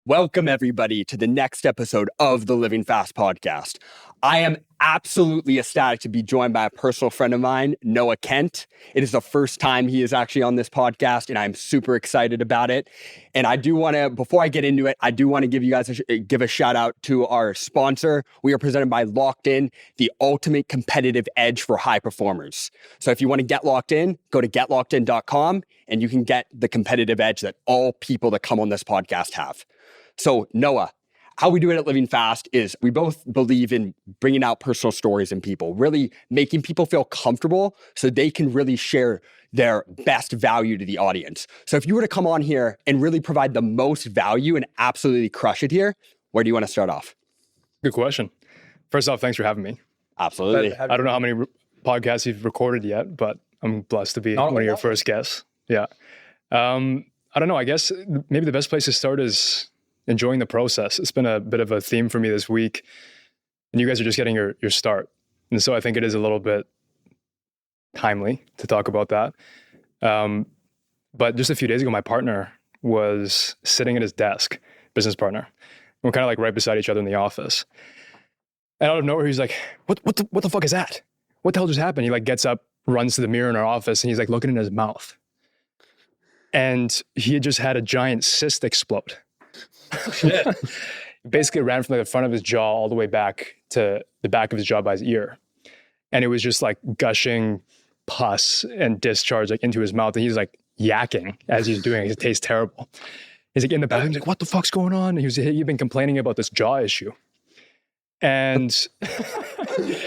Welcome, everybody, to the next episode of the Living Fast podcast. I am absolutely ecstatic to be joined by a personal friend of mine, Noah Kent. It is the first time he is actually on this podcast, and I'm super excited about it. And I do want to, before I get into it, I do want to give you guys give a shout out to our sponsor. We are presented by Locked In, the ultimate competitive edge for high performers. So if you want to get locked in, go to getlockedin.com, and you can get the competitive edge that all people that come on this podcast have. So Noah, how we do it at Living Fast is we both believe in bringing out personal stories in people, really making people feel comfortable so they can really share their best value to the audience. So if you were to come on here and really provide the most value and absolutely crush it here, where do you want to start off? Good question. First off, thanks for having me. Absolutely. I don't know how many podcasts you've recorded yet, but I'm blessed to be one of your first guests. Yeah. I don't know. I guess maybe the best place to start is enjoying the process. It's been a bit of a theme for me this week, and you guys are just getting your start. And so I think it is a little bit timely to talk about that. But just a few days ago, my partner was sitting at his desk, business partner. We're kind of like right beside each other in the office. And out of nowhere, he's like, what the fuck is that? What the hell just happened? He like gets up, runs to the mirror in our office, and he's like looking in his mouth. And he had just had a giant cyst explode. Shit. Basically ran from the front of his jaw all the way back to the back of his jaw by his ear. And it was just like gushing pus and discharge like into his mouth. And he's like yakking as he's doing it. It tastes terrible. He's like in the bathroom, he's like, what the fuck's going on? And he'd been complaining about this jaw issue. And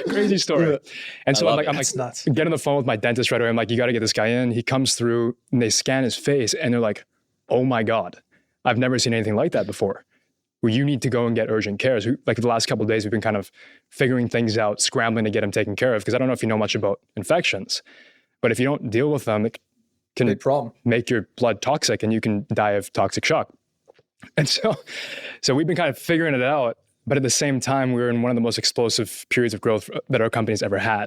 crazy story. And so I'm like, nuts. Get on the phone with my dentist right away. I'm like, you got to get this guy in. He comes through and they scan his face and they're like, oh my God, I've never seen anything like that before. Well, you need to go and get urgent care. So like the last couple of days, we've been kind of figuring things out, scrambling to get him taken care of. Because I don't know if you know much about infections, but if you don't deal with them, it can make your blood toxic and you can die of toxic shock. And so we've been kind of figuring it out. But at the same time, we're in one of the most explosive periods of growth that our company's ever had.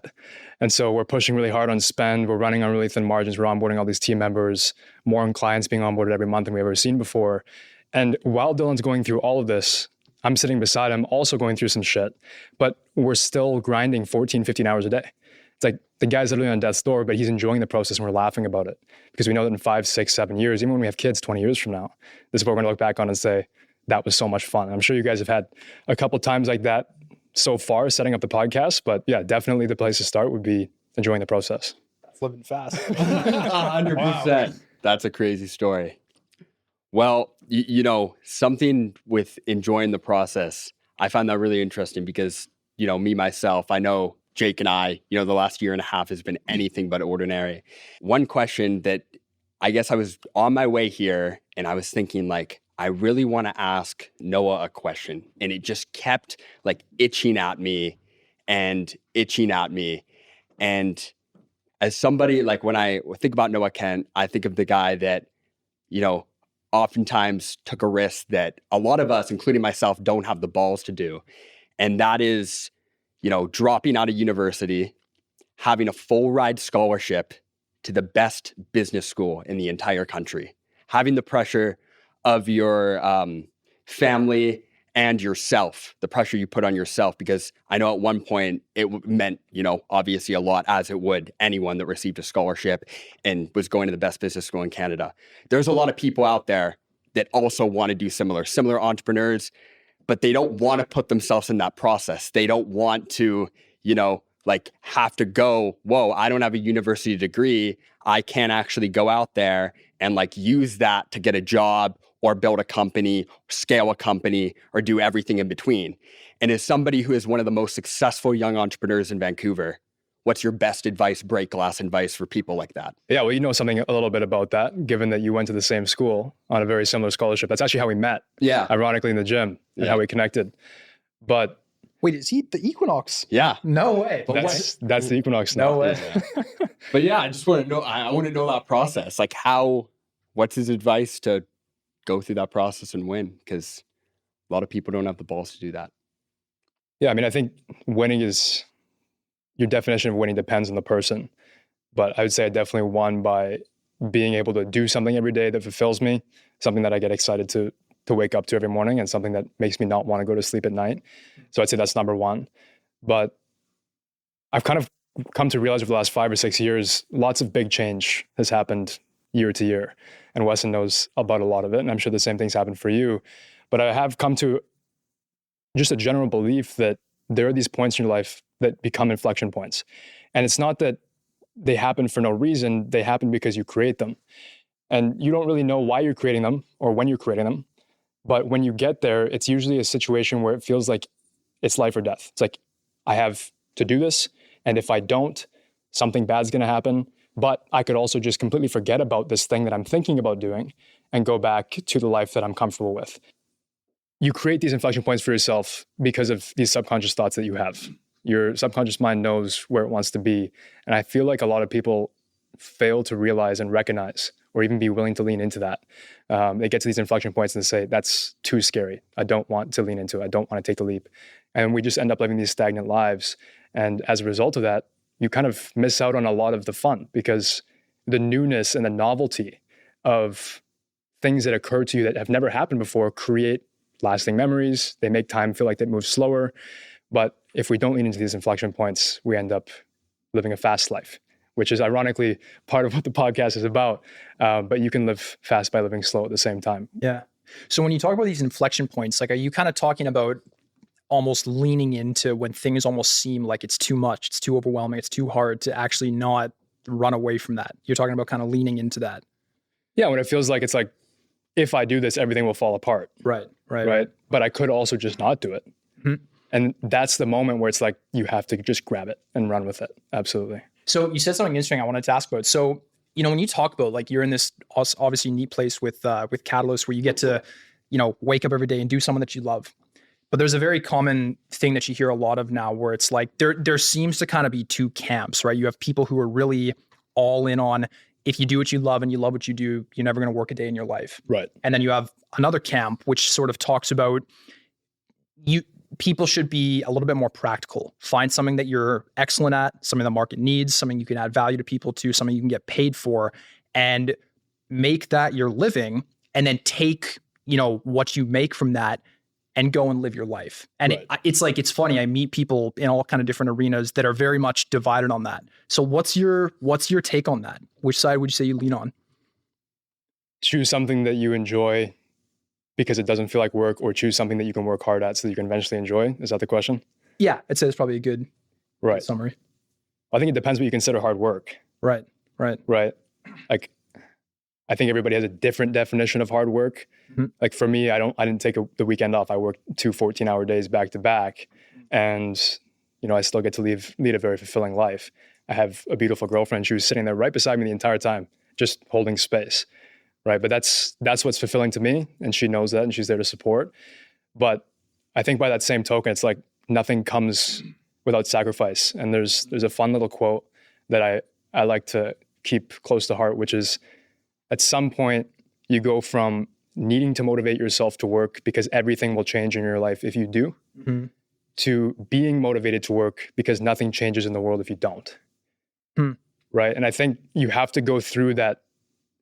And so we're pushing really hard on spend. We're running on really thin margins. We're onboarding all these team members, more on clients being onboarded every month than we've ever seen before. And while Dylan's going through all of this, I'm sitting beside him also going through some shit, but we're still grinding 14, 15 hours a day. It's like the guy's literally on death's door, but he's enjoying the process and we're laughing about it because we know that in 5, 6, 7 years, even when we have kids 20 years from now, this is what we're gonna look back on and say, that was so much fun. I'm sure you guys have had a couple times like that so far setting up the podcast, but yeah, definitely the place to start would be enjoying the process. That's Living Fast. 100%. Wow. That's a crazy story. Well, you know, something with enjoying the process, I find that really interesting because, you know, me, myself, I know Jake and I, you know, the last year and a half has been anything but ordinary. One question that I guess I was on my way here and I was thinking like, I really want to ask Noah a question. And it just kept like itching at me. And as somebody, like when I think about Noah Kent, I think of the guy that, you know, oftentimes took a risk that a lot of us, including myself, don't have the balls to do. And that is, you know, dropping out of university, having a full ride scholarship to the best business school in the entire country, having the pressure of your family and yourself, the pressure you put on yourself, because I know at one point it meant, you know, obviously a lot, as it would anyone that received a scholarship and was going to the best business school in Canada. There's a lot of people out there that also want to do similar entrepreneurs, but they don't want to put themselves in that process. They don't want to, you know, like have to go, whoa, I don't have a university degree. I can't actually go out there and like use that to get a job or build a company, scale a company, or do everything in between. And as somebody who is one of the most successful young entrepreneurs in Vancouver, what's your best advice, break glass advice for people like that? Yeah, well, you know something a little bit about that, given that you went to the same school on a very similar scholarship. That's actually how we met. Yeah. Ironically in the gym and how we connected. But wait, is he the Equinox? Yeah. No way. That's the Equinox now. No way. But yeah, I just want to know, I want to know that process. Like what's his advice to go through that process and win? Because a lot of people don't have the balls to do that. Yeah, I mean, I think your definition of winning depends on the person. But I would say I definitely won by being able to do something every day that fulfills me, something that I get excited to to wake up to every morning and something that makes me not want to go to sleep at night. So I'd say that's number one. But I've kind of come to realize over the last 5 or 6 years, lots of big change has happened year to year. And Wesson knows about a lot of it. And I'm sure the same things happen for you. But I have come to just a general belief that there are these points in your life that become inflection points. And it's not that they happen for no reason. They happen because you create them. And you don't really know why you're creating them or when you're creating them. But when you get there, it's usually a situation where it feels like it's life or death. It's like, I have to do this. And if I don't, something bad's going to happen. But I could also just completely forget about this thing that I'm thinking about doing and go back to the life that I'm comfortable with. You create these inflection points for yourself because of these subconscious thoughts that you have. Your subconscious mind knows where it wants to be. And I feel like a lot of people fail to realize and recognize or even be willing to lean into that. They get to these inflection points and say, that's too scary. I don't want to lean into it. I don't want to take the leap. And we just end up living these stagnant lives. And as a result of that, you kind of miss out on a lot of the fun because the newness and the novelty of things that occur to you that have never happened before create lasting memories. They make time feel like it moves slower. But if we don't lean into these inflection points, we end up living a fast life, which is ironically part of what the podcast is about. But you can live fast by living slow at the same time. Yeah. So when you talk about these inflection points, like, are you kind of talking about almost leaning into when things almost seem like it's too much, it's too overwhelming, it's too hard to actually not run away from that? You're talking about kind of leaning into that. Yeah, when it feels like it's like, if I do this, everything will fall apart. Right. But I could also just not do it. Mm-hmm. And that's the moment where it's like, you have to just grab it and run with it. Absolutely. So you said something interesting I wanted to ask about. So, when you talk about, like, you're in this obviously neat place with Catalyst where you get to, wake up every day and do something that you love. But there's a very common thing that you hear a lot of now where it's like, there seems to kind of be two camps, right? You have people who are really all in on, if you do what you love and you love what you do, you're never going to work a day in your life. Right. And then you have another camp, which sort of talks about people should be a little bit more practical. Find something that you're excellent at, something the market needs, something you can add value to people to, something you can get paid for, and make that your living, and then take, what you make from that and go and live your life. And right. It's funny. I meet people in all kind of different arenas that are very much divided on that. So what's your take on that? Which side would you say you lean on? Choose something that you enjoy because it doesn't feel like work, or choose something that you can work hard at so that you can eventually enjoy. Is that the question? Yeah, I'd say it's probably a good summary. I think it depends what you consider hard work. Right. Like, I think everybody has a different definition of hard work. Mm-hmm. Like for me, I didn't take the weekend off. I worked 2 14-hour days back to back, and I still get to lead a very fulfilling life. I have a beautiful girlfriend. She was sitting there right beside me the entire time, just holding space. Right. But that's what's fulfilling to me. And she knows that, and she's there to support. But I think by that same token, it's like nothing comes without sacrifice. And there's a fun little quote that I like to keep close to heart, which is, at some point you go from needing to motivate yourself to work because everything will change in your life if you do, mm-hmm. to being motivated to work because nothing changes in the world if you don't. Mm. Right. And I think you have to go through that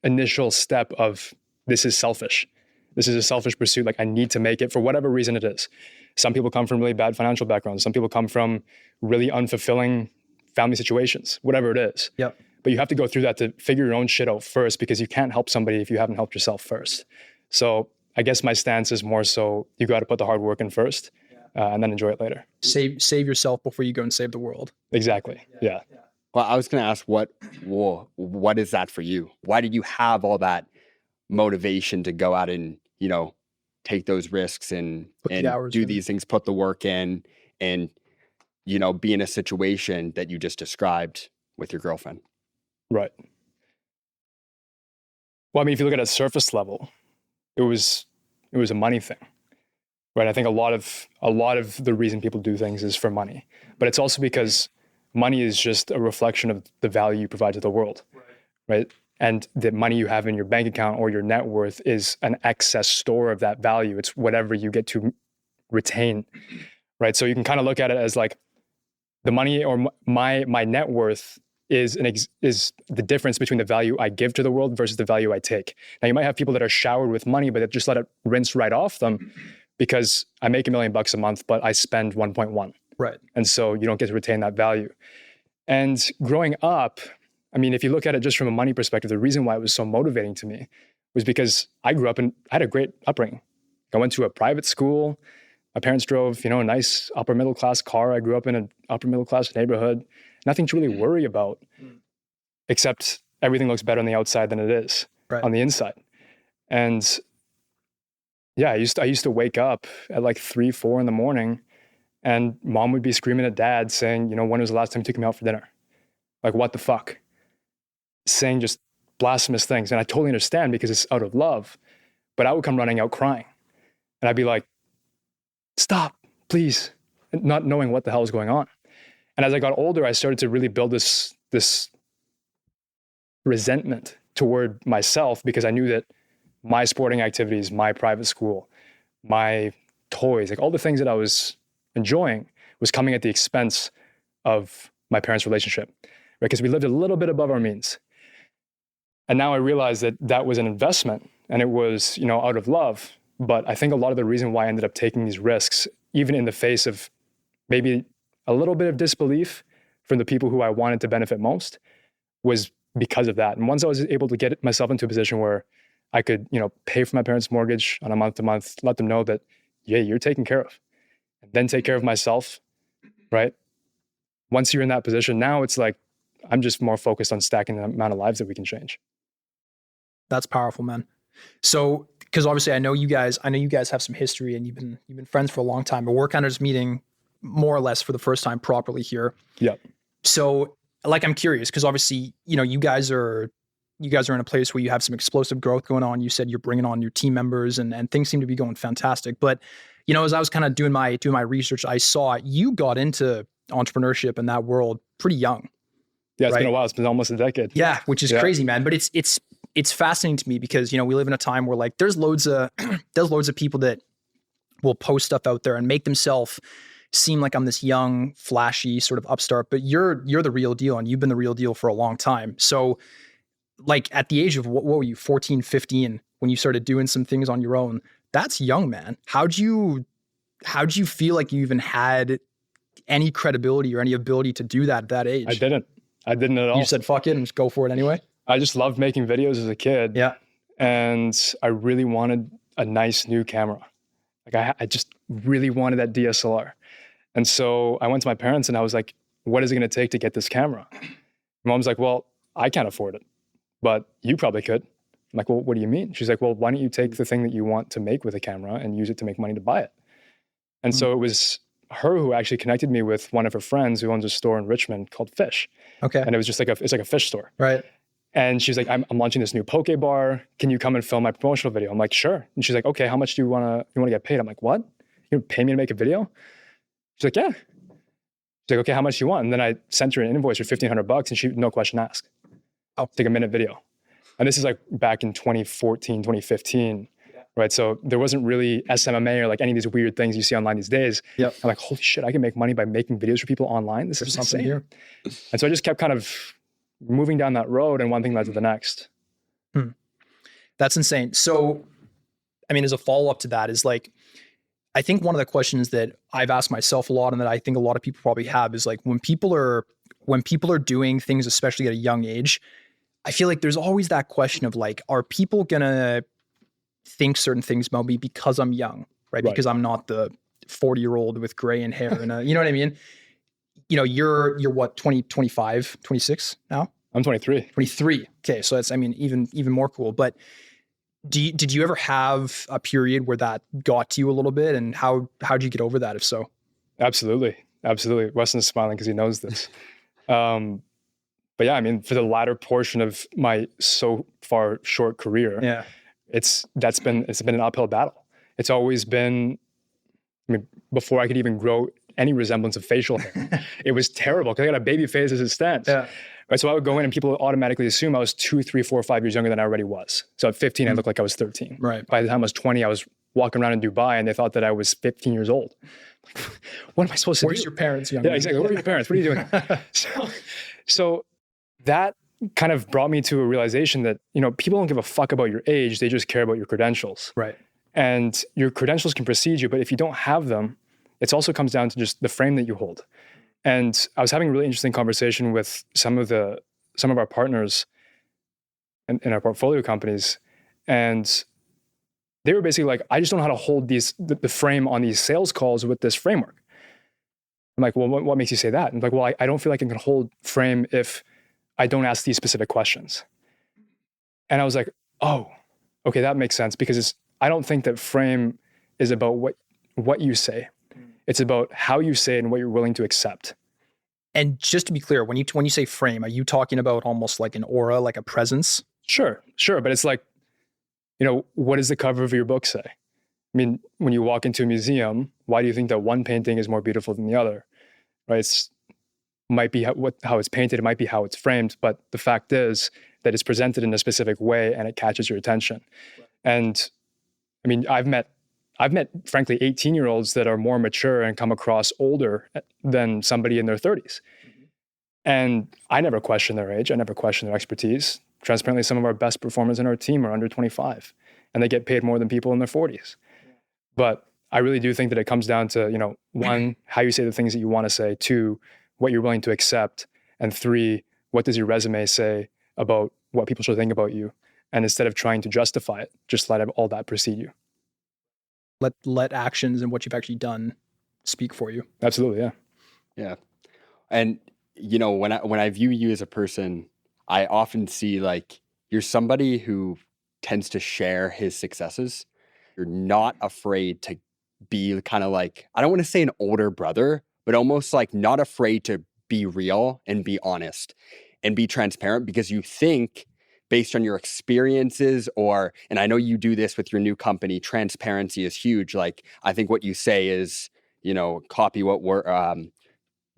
initial step of, this is selfish. This is a selfish pursuit. Like, I need to make it for whatever reason it is. Some people come from really bad financial backgrounds. Some people come from really unfulfilling family situations, whatever it is. Yep. But you have to go through that to figure your own shit out first, because you can't help somebody if you haven't helped yourself first. So I guess my stance is more so, you got to put the hard work in first, and then enjoy it later. Save yourself before you go and save the world. Exactly. Yeah. Well, I was going to ask, what is that for you? Why did you have all that motivation to go out and, take those risks and do these things, put the work in, and, be in a situation that you just described with your girlfriend? Right. Well, I mean, if you look at a surface level, it was a money thing, right? I think a lot of the reason people do things is for money, but it's also because money is just a reflection of the value you provide to the world, right? And the money you have in your bank account or your net worth is an excess store of that value. It's whatever you get to retain, right? So you can kind of look at it as like, the money or my net worth is the difference between the value I give to the world versus the value I take. Now, you might have people that are showered with money, but they just let it rinse right off them because I make $1 million a month, but I spend 1.1. Right. And so you don't get to retain that value. And growing up, I mean, if you look at it just from a money perspective, the reason why it was so motivating to me was because I grew up and I had a great upbringing. I went to a private school. My parents drove, a nice upper middle class car. I grew up in an upper middle class neighborhood. Nothing to really worry about, except everything looks better on the outside than it is on the inside. And yeah, I used to wake up at like 3, 4 in the morning, and mom would be screaming at dad saying, when was the last time you took me out for dinner? Like, what the fuck? Saying just blasphemous things. And I totally understand because it's out of love, but I would come running out crying. And I'd be like, stop, please, not knowing what the hell is going on. And as I got older, I started to really build this resentment toward myself because I knew that my sporting activities, my private school, my toys, like all the things that I was enjoying was coming at the expense of my parents' relationship, right? Because we lived a little bit above our means. And now I realize that that was an investment and it was, out of love. But I think a lot of the reason why I ended up taking these risks, even in the face of maybe a little bit of disbelief from the people who I wanted to benefit most, was because of that. And once I was able to get myself into a position where I could, pay for my parents' mortgage on a month to month, let them know that, yeah, you're taken care of, and then take care of myself, right? Once you're in that position, now it's like, I'm just more focused on stacking the amount of lives that we can change. That's powerful, man. So, because obviously I know you guys have some history and you've been friends for a long time, but we're kind of just meeting more or less for the first time properly here. Yeah. So, like, I'm curious because obviously, you guys are in a place where you have some explosive growth going on. You said you're bringing on new team members and things seem to be going fantastic. But, as I was kind of doing my research, I saw you got into entrepreneurship in that world pretty young. Yeah, it's been a while. It's been almost a decade. Yeah, which is crazy, man. But it's fascinating to me because, we live in a time where like there's loads of people that will post stuff out there and make themselves seem like I'm this young, flashy sort of upstart, but you're the real deal and you've been the real deal for a long time. So like at the age of what were you, 14, 15, when you started doing some things on your own, that's young, man. How'd you feel like you even had any credibility or any ability to do that at that age? I didn't at all. You said, fuck it and just go for it anyway? I just loved making videos as a kid. Yeah. And I really wanted a nice new camera. Like I just really wanted that DSLR. And so I went to my parents and I was like, what is it going to take to get this camera? Mom's like, well, I can't afford it, but you probably could. I'm like, well, what do you mean? She's like, well, why don't you take the thing that you want to make with a camera and use it to make money to buy it? And so it was her who actually connected me with one of her friends who owns a store in Richmond called Fish. Okay. And it was just like it's like a fish store. Right. And she's like, I'm launching this new poke bar. Can you come and film my promotional video? I'm like, sure. And she's like, okay, how much do you want to get paid? I'm like, what? You pay me to make a video? She's like, yeah. She's like, okay, how much do you want? And then I sent her an invoice for $1,500 and she, no question asked. I'll take a minute video. And this is like back in 2014, 2015, right? So there wasn't really SMMA or like any of these weird things you see online these days. Yep. I'm like, holy shit, I can make money by making videos for people online. This is something insane. here. And so I just kept kind of moving down that road and one thing led to the next. That's insane. So, I mean, as a follow-up to that is like, I think one of the questions that I've asked myself a lot and that I think a lot of people probably have is like, when people are doing things, especially at a young age, I feel like there's always that question of like, are people gonna think certain things about me because I'm young, right? Because I'm not the 40-year-old with gray and hair and you know what I mean? You're what, 20, 25, 26 now? I'm 23. 23. Okay. So that's, I mean, even more cool. But did you ever have a period where that got to you a little bit, and how'd you get over that, if so? Absolutely. Weston's smiling because he knows this. But yeah, I mean, for the latter portion of my so far short career, it's been an uphill battle. It's always been, I mean, before I could even grow any resemblance of facial hair, it was terrible because I got a baby face as it stands. Yeah. Right, so I would go in and people would automatically assume I was 2, 3, 4, 5 years younger than I already was. So at 15, I looked like I was 13. Right. By the time I was 20, I was walking around in Dubai and they thought that I was 15 years old. What am I supposed to do? Where's your parents younger? Yeah, exactly. Where are your parents? What are you doing? So that kind of brought me to a realization that, people don't give a fuck about your age. They just care about your credentials. Right. And your credentials can precede you, but if you don't have them, it also comes down to just the frame that you hold. And I was having a really interesting conversation with some of our partners in our portfolio companies, and they were basically like, I just don't know how to hold the frame on these sales calls with this framework. I'm like, well, what makes you say that? And I'm like, well, I don't feel like I can hold frame if I don't ask these specific questions. And I was like, oh, okay, that makes sense, because I don't think that frame is about what you say. It's about how you say it and what you're willing to accept. And just to be clear, when you say frame, are you talking about almost like an aura, like a presence? Sure. But it's like, what does the cover of your book say? I mean, when you walk into a museum, why do you think that one painting is more beautiful than the other? Right? Might be how it's painted, it might be how it's framed, but the fact is that it's presented in a specific way and it catches your attention. Right. And I mean, I've met frankly 18-year-olds that are more mature and come across older than somebody in their 30s. Mm-hmm. And I never question their age. I never question their expertise. Transparently, some of our best performers in our team are under 25, and they get paid more than people in their 40s. Yeah. But I really do think that it comes down to, one, how you say the things that you want to say, two, what you're willing to accept, and three, what does your resume say about what people should think about you? And instead of trying to justify it, just let all that precede you. Let actions and what you've actually done speak for you. Absolutely, yeah. Yeah. And when I view you as a person, I often see like you're somebody who tends to share his successes. You're not afraid to be kind of like, I don't want to say an older brother, but almost like not afraid to be real and be honest and be transparent, because you think based on your experiences and I know you do this with your new company, transparency is huge. Like, I think what you say is, copy what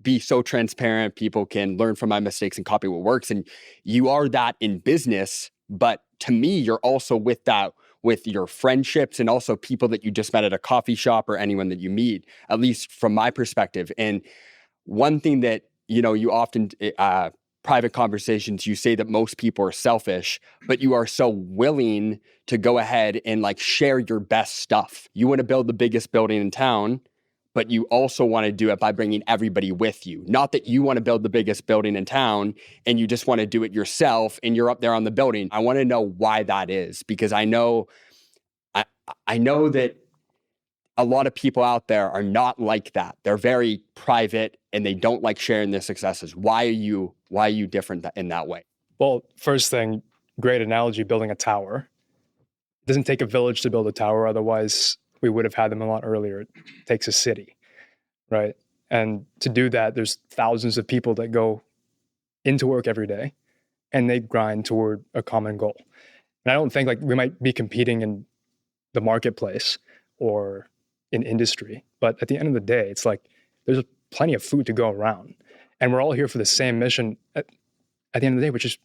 be so transparent, people can learn from my mistakes and copy what works. And you are that in business, but to me, you're also with that with your friendships and also people that you just met at a coffee shop or anyone that you meet, at least from my perspective. And one thing that, you often, private conversations, you say that most people are selfish, but you are so willing to go ahead and like share your best stuff. You want to build the biggest building in town, but you also want to do it by bringing everybody with you. Not that you want to build the biggest building in town and you just want to do it yourself and you're up there on the building. I want to know why that is, because I know that a lot of people out there are not like that. They're very private and they don't like sharing their successes. Why are you different in that way? Well, first thing, great analogy, building a tower. It doesn't take a village to build a tower. Otherwise, we would have had them a lot earlier. It takes a city, right? And to do that, there's thousands of people that go into work every day and they grind toward a common goal. And I don't think like we might be competing in the marketplace or in industry, but at the end of the day, it's like there's plenty of food to go around. And we're all here for the same mission at the end of the day, which is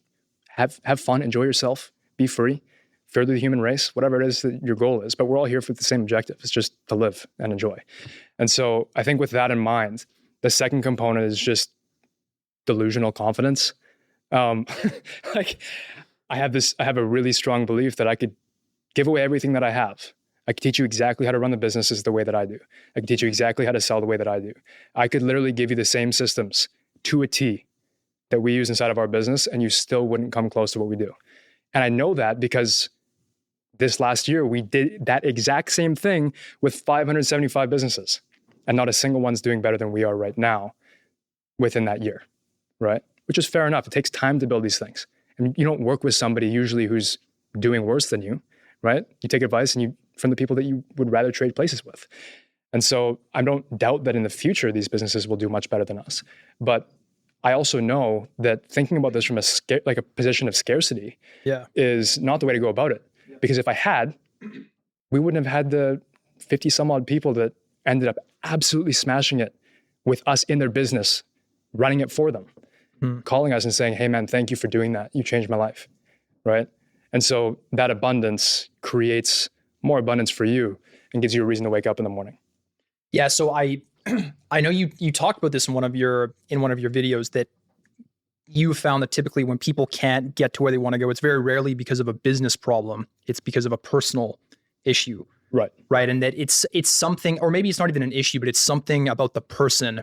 have fun, enjoy yourself, be free, further the human race, whatever it is that your goal is. But we're all here for the same objective. It's just to live and enjoy. And so I think with that in mind, the second component is just delusional confidence. Like I have a really strong belief that I could give away everything that I have. I could teach you exactly how to run the businesses the way that I do. I could teach you exactly how to sell the way that I do. I could literally give you the same systems to a T that we use inside of our business, and you still wouldn't come close to what we do. And I know that because this last year, we did that exact same thing with 575 businesses, and not a single one's doing better than we are right now within that year, right? Which is fair enough. It takes time to build these things. And you don't work with somebody usually who's doing worse than you, right? You take advice from the people that you would rather trade places with. And so I don't doubt that in the future, these businesses will do much better than us. But I also know that thinking about this from a position of scarcity is not the way to go about it. Because if I had, we wouldn't have had the 50 some odd people that ended up absolutely smashing it with us in their business, running it for them, calling us and saying, hey man, thank you for doing that. You changed my life, right? And so that abundance creates more abundance for you and gives you a reason to wake up in the morning. Yeah. So I know you talked about this in one of your videos, that you found that typically when people can't get to where they want to go, it's very rarely because of a business problem. It's because of a personal issue. Right. And that it's something, or maybe it's not even an issue, but it's something about the person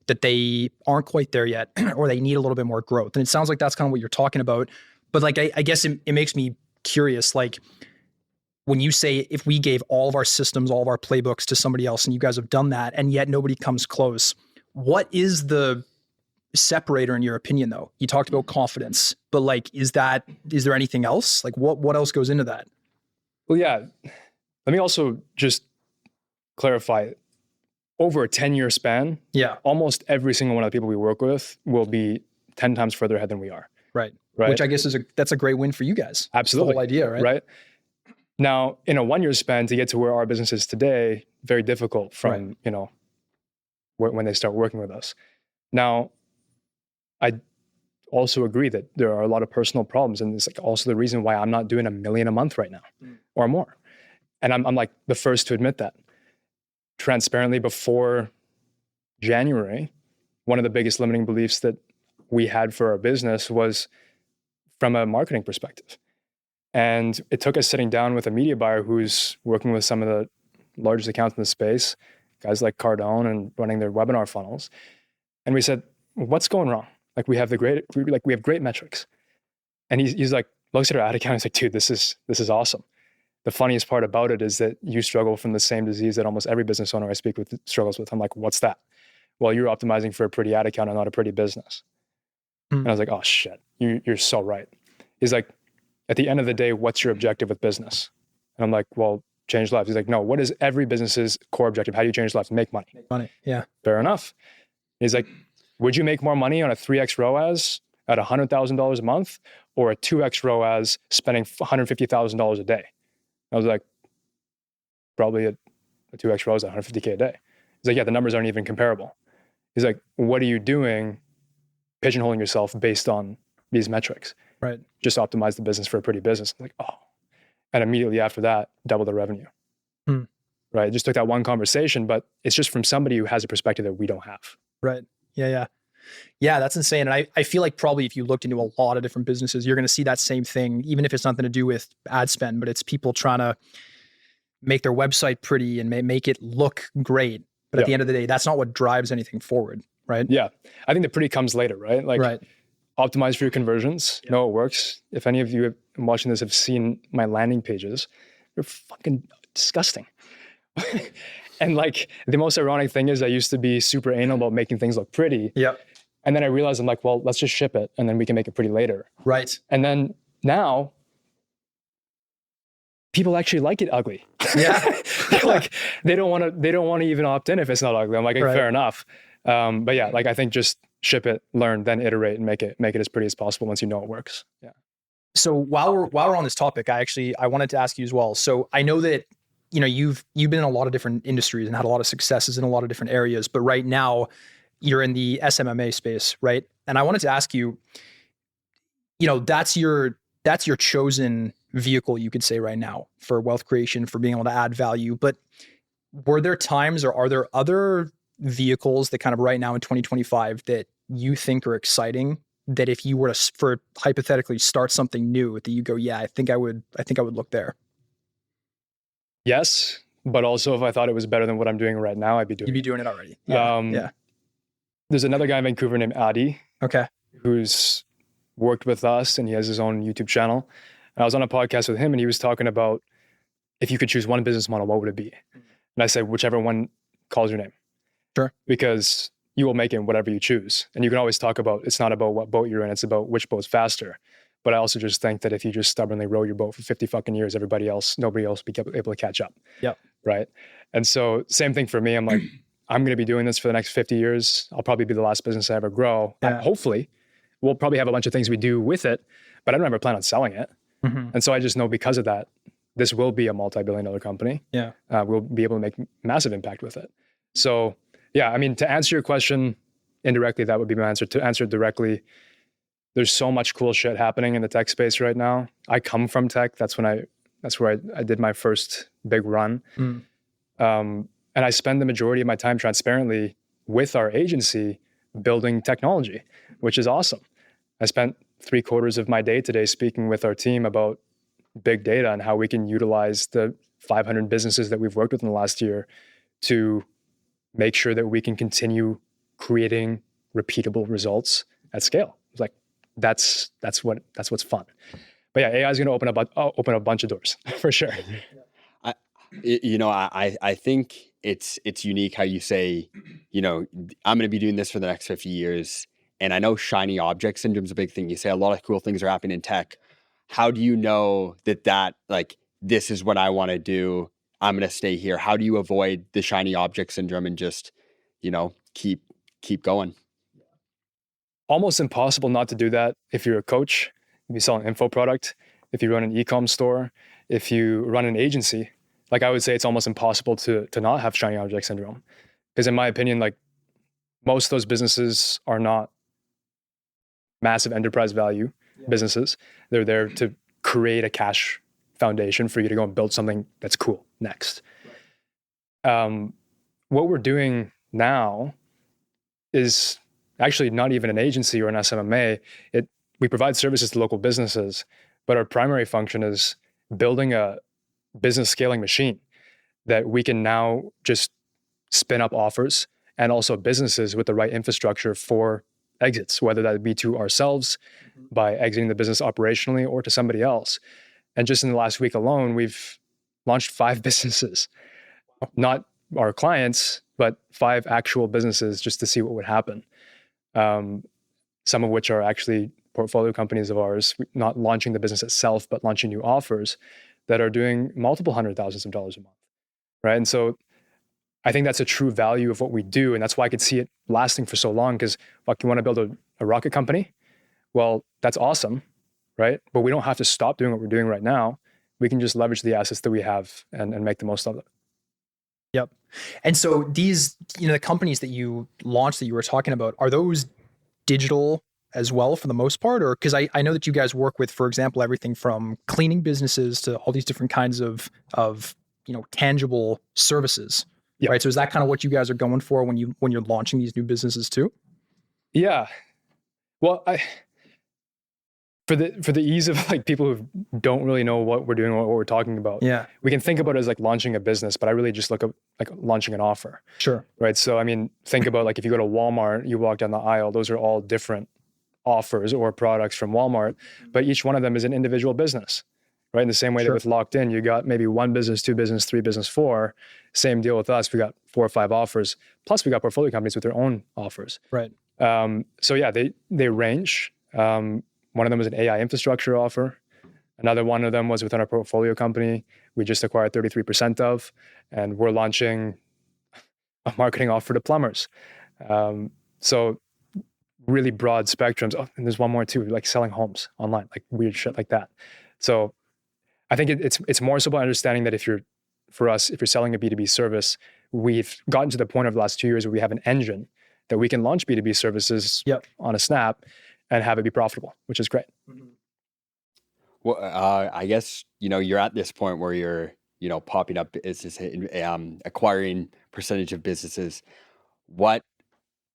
that they aren't quite there yet, or they need a little bit more growth. And it sounds like that's kind of what you're talking about. But like, I guess it makes me curious, like when you say, if we gave all of our systems, all of our playbooks to somebody else, and you guys have done that, and yet nobody comes close, what is the separator in your opinion though? You talked about confidence, but like, is there anything else? Like what else goes into that? Well, yeah. Let me also just clarify, over a 10-year span, almost every single one of the people we work with will be 10 times further ahead than we are. Right. Which I guess that's a great win for you guys. Absolutely. The whole idea, right? Right. Now, in a 1-year span to get to where our business is today, very difficult from, when they start working with us. Now, I also agree that there are a lot of personal problems, and it's like also the reason why I'm not doing $1 million a month right now or more. And I'm like the first to admit that. Transparently, before January, one of the biggest limiting beliefs that we had for our business was from a marketing perspective. And it took us sitting down with a media buyer who's working with some of the largest accounts in the space, guys like Cardone, and running their webinar funnels. And we said, what's going wrong? Like we have great metrics. And he's like, looks at our ad account and he's like, dude, this is awesome. The funniest part about it is that you struggle from the same disease that almost every business owner I speak with struggles with. I'm like, what's that? Well, you're optimizing for a pretty ad account and not a pretty business. And I was like, oh shit, you're so right. He's like, at the end of the day, what's your objective with business? And I'm like, well, change lives. He's like, no, what is every business's core objective? How do you change lives? Make money. Make money, yeah. Fair enough. He's like, would you make more money on a 3x ROAS at $100,000 a month or a 2x ROAS spending $150,000 a day? I was like, probably a 2x ROAS at $150K a day. He's like, yeah, the numbers aren't even comparable. He's like, what are you doing pigeonholing yourself based on these metrics? Right. Just optimize the business for a pretty business. I'm like, oh. And immediately after that, double the revenue. Right. It just took that one conversation, but it's just from somebody who has a perspective that we don't have. Right. Yeah. That's insane. And I feel like probably if you looked into a lot of different businesses, you're going to see that same thing, even if it's nothing to do with ad spend, but it's people trying to make their website pretty and make it look great. But at the end of the day, that's not what drives anything forward. Right. Yeah. I think the pretty comes later, right? Like optimize for your conversions. Know it works. If any of you watching this have seen my landing pages, they're fucking disgusting. And like the most ironic thing is I used to be super anal about making things look pretty. And then I realized I'm like, well, let's just ship it and then we can make it pretty later. Right. And then now people actually like it ugly. Yeah. Like they don't want to even opt in if it's not ugly. I'm like, fair enough. But yeah, like I think just ship it, learn, then iterate and make it as pretty as possible once you know it works. Yeah. So while we're on this topic, I wanted to ask you as well. So I know that you've been in a lot of different industries and had a lot of successes in a lot of different areas, but right now you're in the SMMA space, right? And I wanted to ask you, that's your chosen vehicle, you could say right now, for wealth creation, for being able to add value. But were there times or are there other vehicles that kind of right now in 2025 that you think are exciting, that if you were to, for hypothetically start something new, that you go, yeah, I think I would look there? Yes, but also if I thought it was better than what I'm doing right now, I'd be doing it. You'd be doing it already. Yeah. There's another guy in Vancouver named Adi. Okay. Who's worked with us and he has his own YouTube channel. And I was on a podcast with him and he was talking about if you could choose one business model, what would it be? And I said, whichever one calls your name. Sure. Because you will make it whatever you choose. And you can always talk about, it's not about what boat you're in, it's about which boat's faster. But I also just think that if you just stubbornly row your boat for 50 fucking years, nobody else will be able to catch up. Yeah. Right. And so same thing for me. I'm like, I'm going to be doing this for the next 50 years. I'll probably be the last business I ever grow. Yeah. Hopefully we'll probably have a bunch of things we do with it, but I don't ever plan on selling it. And so I just know because of that, this will be a multi-billion-dollar company. Yeah. We'll be able to make massive impact with it. So yeah, I mean, to answer your question indirectly, that would be my answer. To answer it directly, there's so much cool shit happening in the tech space right now. I come from tech. That's where I did my first big run. And I spend the majority of my time transparently with our agency building technology, which is awesome. I spent 3/4 of my day today speaking with our team about big data and how we can utilize the 500 businesses that we've worked with in the last year to make sure that we can continue creating repeatable results at scale. It's like that's what's fun. But yeah, AI is going to open a bunch of doors for sure. I think it's unique how you say, I'm going to be doing this for the next 50 years. And I know shiny object syndrome is a big thing. You say a lot of cool things are happening in tech. How do you know that like, this is what I want to do? I'm going to stay here. How do you avoid the shiny object syndrome and just, keep going? Almost impossible not to do that if you're a coach, if you sell an info product, if you run an e-com store, if you run an agency. Like I would say it's almost impossible to not have shiny object syndrome. Because in my opinion, like most of those businesses are not massive enterprise value businesses. They're there to create a cash foundation for you to go and build something that's cool next. What we're doing now is actually not even an agency or an SMMA. We provide services to local businesses, but our primary function is building a business scaling machine that we can now just spin up offers and also businesses with the right infrastructure for exits, whether that be to ourselves by exiting the business operationally or to somebody else. And just in the last week alone, we've launched 5 businesses, not our clients, but 5 actual businesses just to see what would happen. Some of which are actually portfolio companies of ours, not launching the business itself, but launching new offers that are doing multiple $100,000s of dollars a month, right? And so I think that's a true value of what we do. And that's why I could see it lasting for so long, because you want to build a rocket company? Well, that's awesome, right? But we don't have to stop doing what we're doing right now. We can just leverage the assets that we have and make the most of it. Yep. And so these, the companies that you launched that you were talking about, are those digital as well for the most part? Or because I know that you guys work with, for example, everything from cleaning businesses to all these different kinds of tangible services. Yep. Right. So is that kind of what you guys are going for when you're launching these new businesses too? Yeah. Well, for the ease of like people who don't really know what we're doing or what we're talking about, we can think about it as like launching a business, but I really just look at like launching an offer. Sure. Right. So I mean, think about like if you go to Walmart, you walk down the aisle, those are all different offers or products from Walmart, but each one of them is an individual business. Right. In the same way that with Locked In, you got maybe 1 business, 2 business, 3 business, 4. Same deal with us. We got 4 or 5 offers. Plus, we got portfolio companies with their own offers. Right. So yeah, they range. One of them was an AI infrastructure offer. Another one of them was within our portfolio company. We just acquired 33% of, and we're launching a marketing offer to plumbers. So really broad spectrums. Oh, and there's one more too, like selling homes online, like weird shit like that. So I think it's more so about understanding that if you're selling a B2B service, we've gotten to the point over the last 2 years where we have an engine that we can launch B2B services on a snap and have it be profitable, which is great. Well, I guess, you're at this point where you're, popping up business, acquiring percentage of businesses.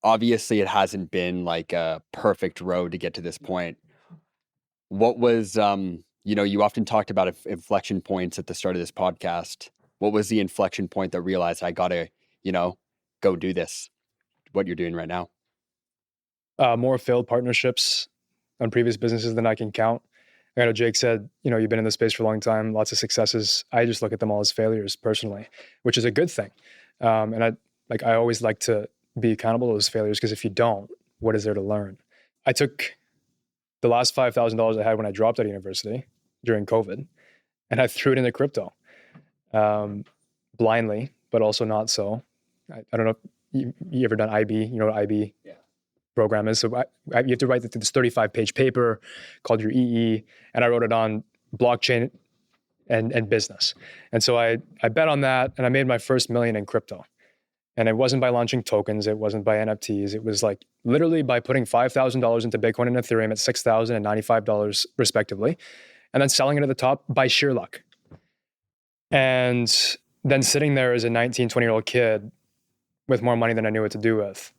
Obviously it hasn't been like a perfect road to get to this point. What was, you often talked about inflection points at the start of this podcast. What was the inflection point that realized I got to, go do this, what you're doing right now? More failed partnerships on previous businesses than I can count. I know Jake said, you've been in this space for a long time, lots of successes. I just look at them all as failures personally, which is a good thing. And I always like to be accountable to those failures, because if you don't, what is there to learn? I took the last $5,000 I had when I dropped out of university during COVID, and I threw it into crypto, blindly, but also not so. I don't know if you ever done IB, you know what IB program is. So you have to write this 35-page paper called your EE, and I wrote it on blockchain and business. And so I bet on that, and I made my first $1 million in crypto. And it wasn't by launching tokens. It wasn't by NFTs. It was like literally by putting $5,000 into Bitcoin and Ethereum at $6,000 and $95 respectively, and then selling it at the top by sheer luck. And then sitting there as a 19, 20-year-old kid with more money than I knew what to do with,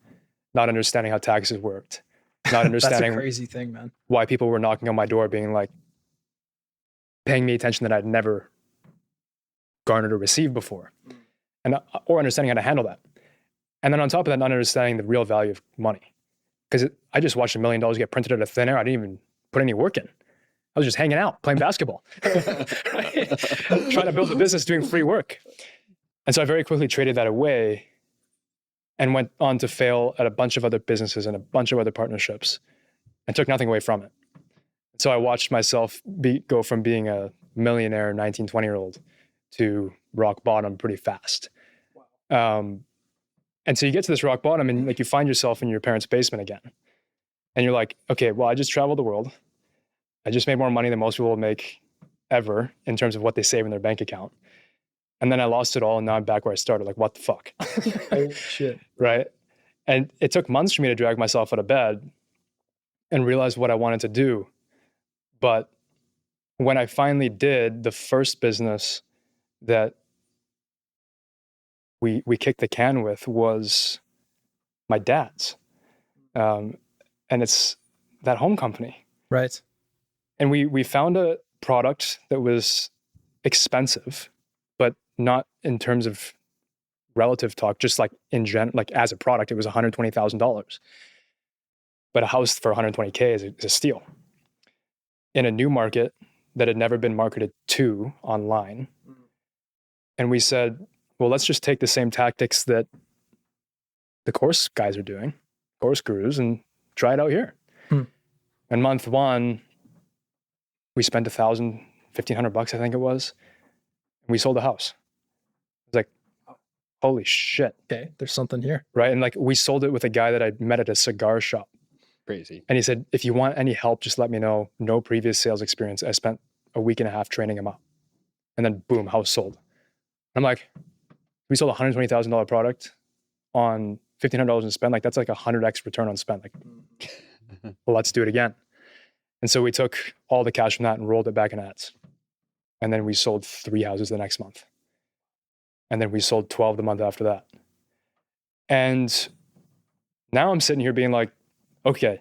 not understanding how taxes worked, not understanding That's a crazy thing, man. why people were knocking on my door being like, paying me attention that I'd never garnered or received before, and or understanding how to handle that. And then on top of that, not understanding the real value of money. Because I just watched $1 million get printed out of thin air. I didn't even put any work in. I was just hanging out, playing basketball, right? Trying to build a business, doing free work. And so I very quickly traded that away and went on to fail at a bunch of other businesses and a bunch of other partnerships and took nothing away from it. So I watched myself go from being a millionaire 19, 20-year-old to rock bottom pretty fast. Wow. And so you get to this rock bottom and like you find yourself in your parents' basement again. And you're like, okay, well, I just traveled the world. I just made more money than most people will make ever in terms of what they save in their bank account. And then I lost it all and now I'm back where I started. Like, what the fuck? Oh, shit. Right? And it took months for me to drag myself out of bed and realize what I wanted to do. But when I finally did, the first business that we kicked the can with was my dad's. And it's that home company. Right. And we found a product that was expensive, but not in terms of relative talk, just like like as a product, it was $120,000. But a house for $120K is a steal. In a new market that had never been marketed to online. And we said, well, let's just take the same tactics that the course guys are doing, course gurus, and try it out here. And month one, we spent $1,000, $1,500, I think it was. And we sold a house. It was like, holy shit. Okay, there's something here. Right? And like we sold it with a guy that I met at a cigar shop. Crazy. And he said, if you want any help, just let me know. No previous sales experience. I spent a week and a half training him up. And then boom, house sold. I'm like, we sold a $120,000 product on $1,500 in spend. Like that's like 100x return on spend. Like, well, let's do it again. And so we took all the cash from that and rolled it back in ads. And then we sold 3 houses the next month. And then we sold 12 the month after that. And now I'm sitting here being like, okay,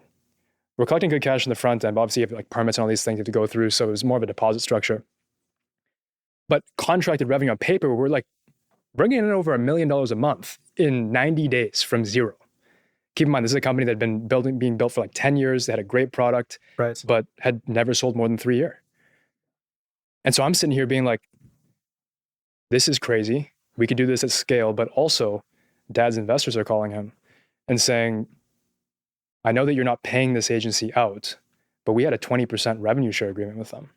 we're collecting good cash in the front end. But obviously you have like permits and all these things you have to go through. So it was more of a deposit structure. But contracted revenue on paper, we're like bringing in over $1 million a month in 90 days from zero. Keep in mind, this is a company that had been being built for like 10 years. They had a great product, right, but had never sold more than 3 years. And so I'm sitting here being like, this is crazy. We could do this at scale, but also dad's investors are calling him and saying, I know that you're not paying this agency out, but we had a 20% revenue share agreement with them.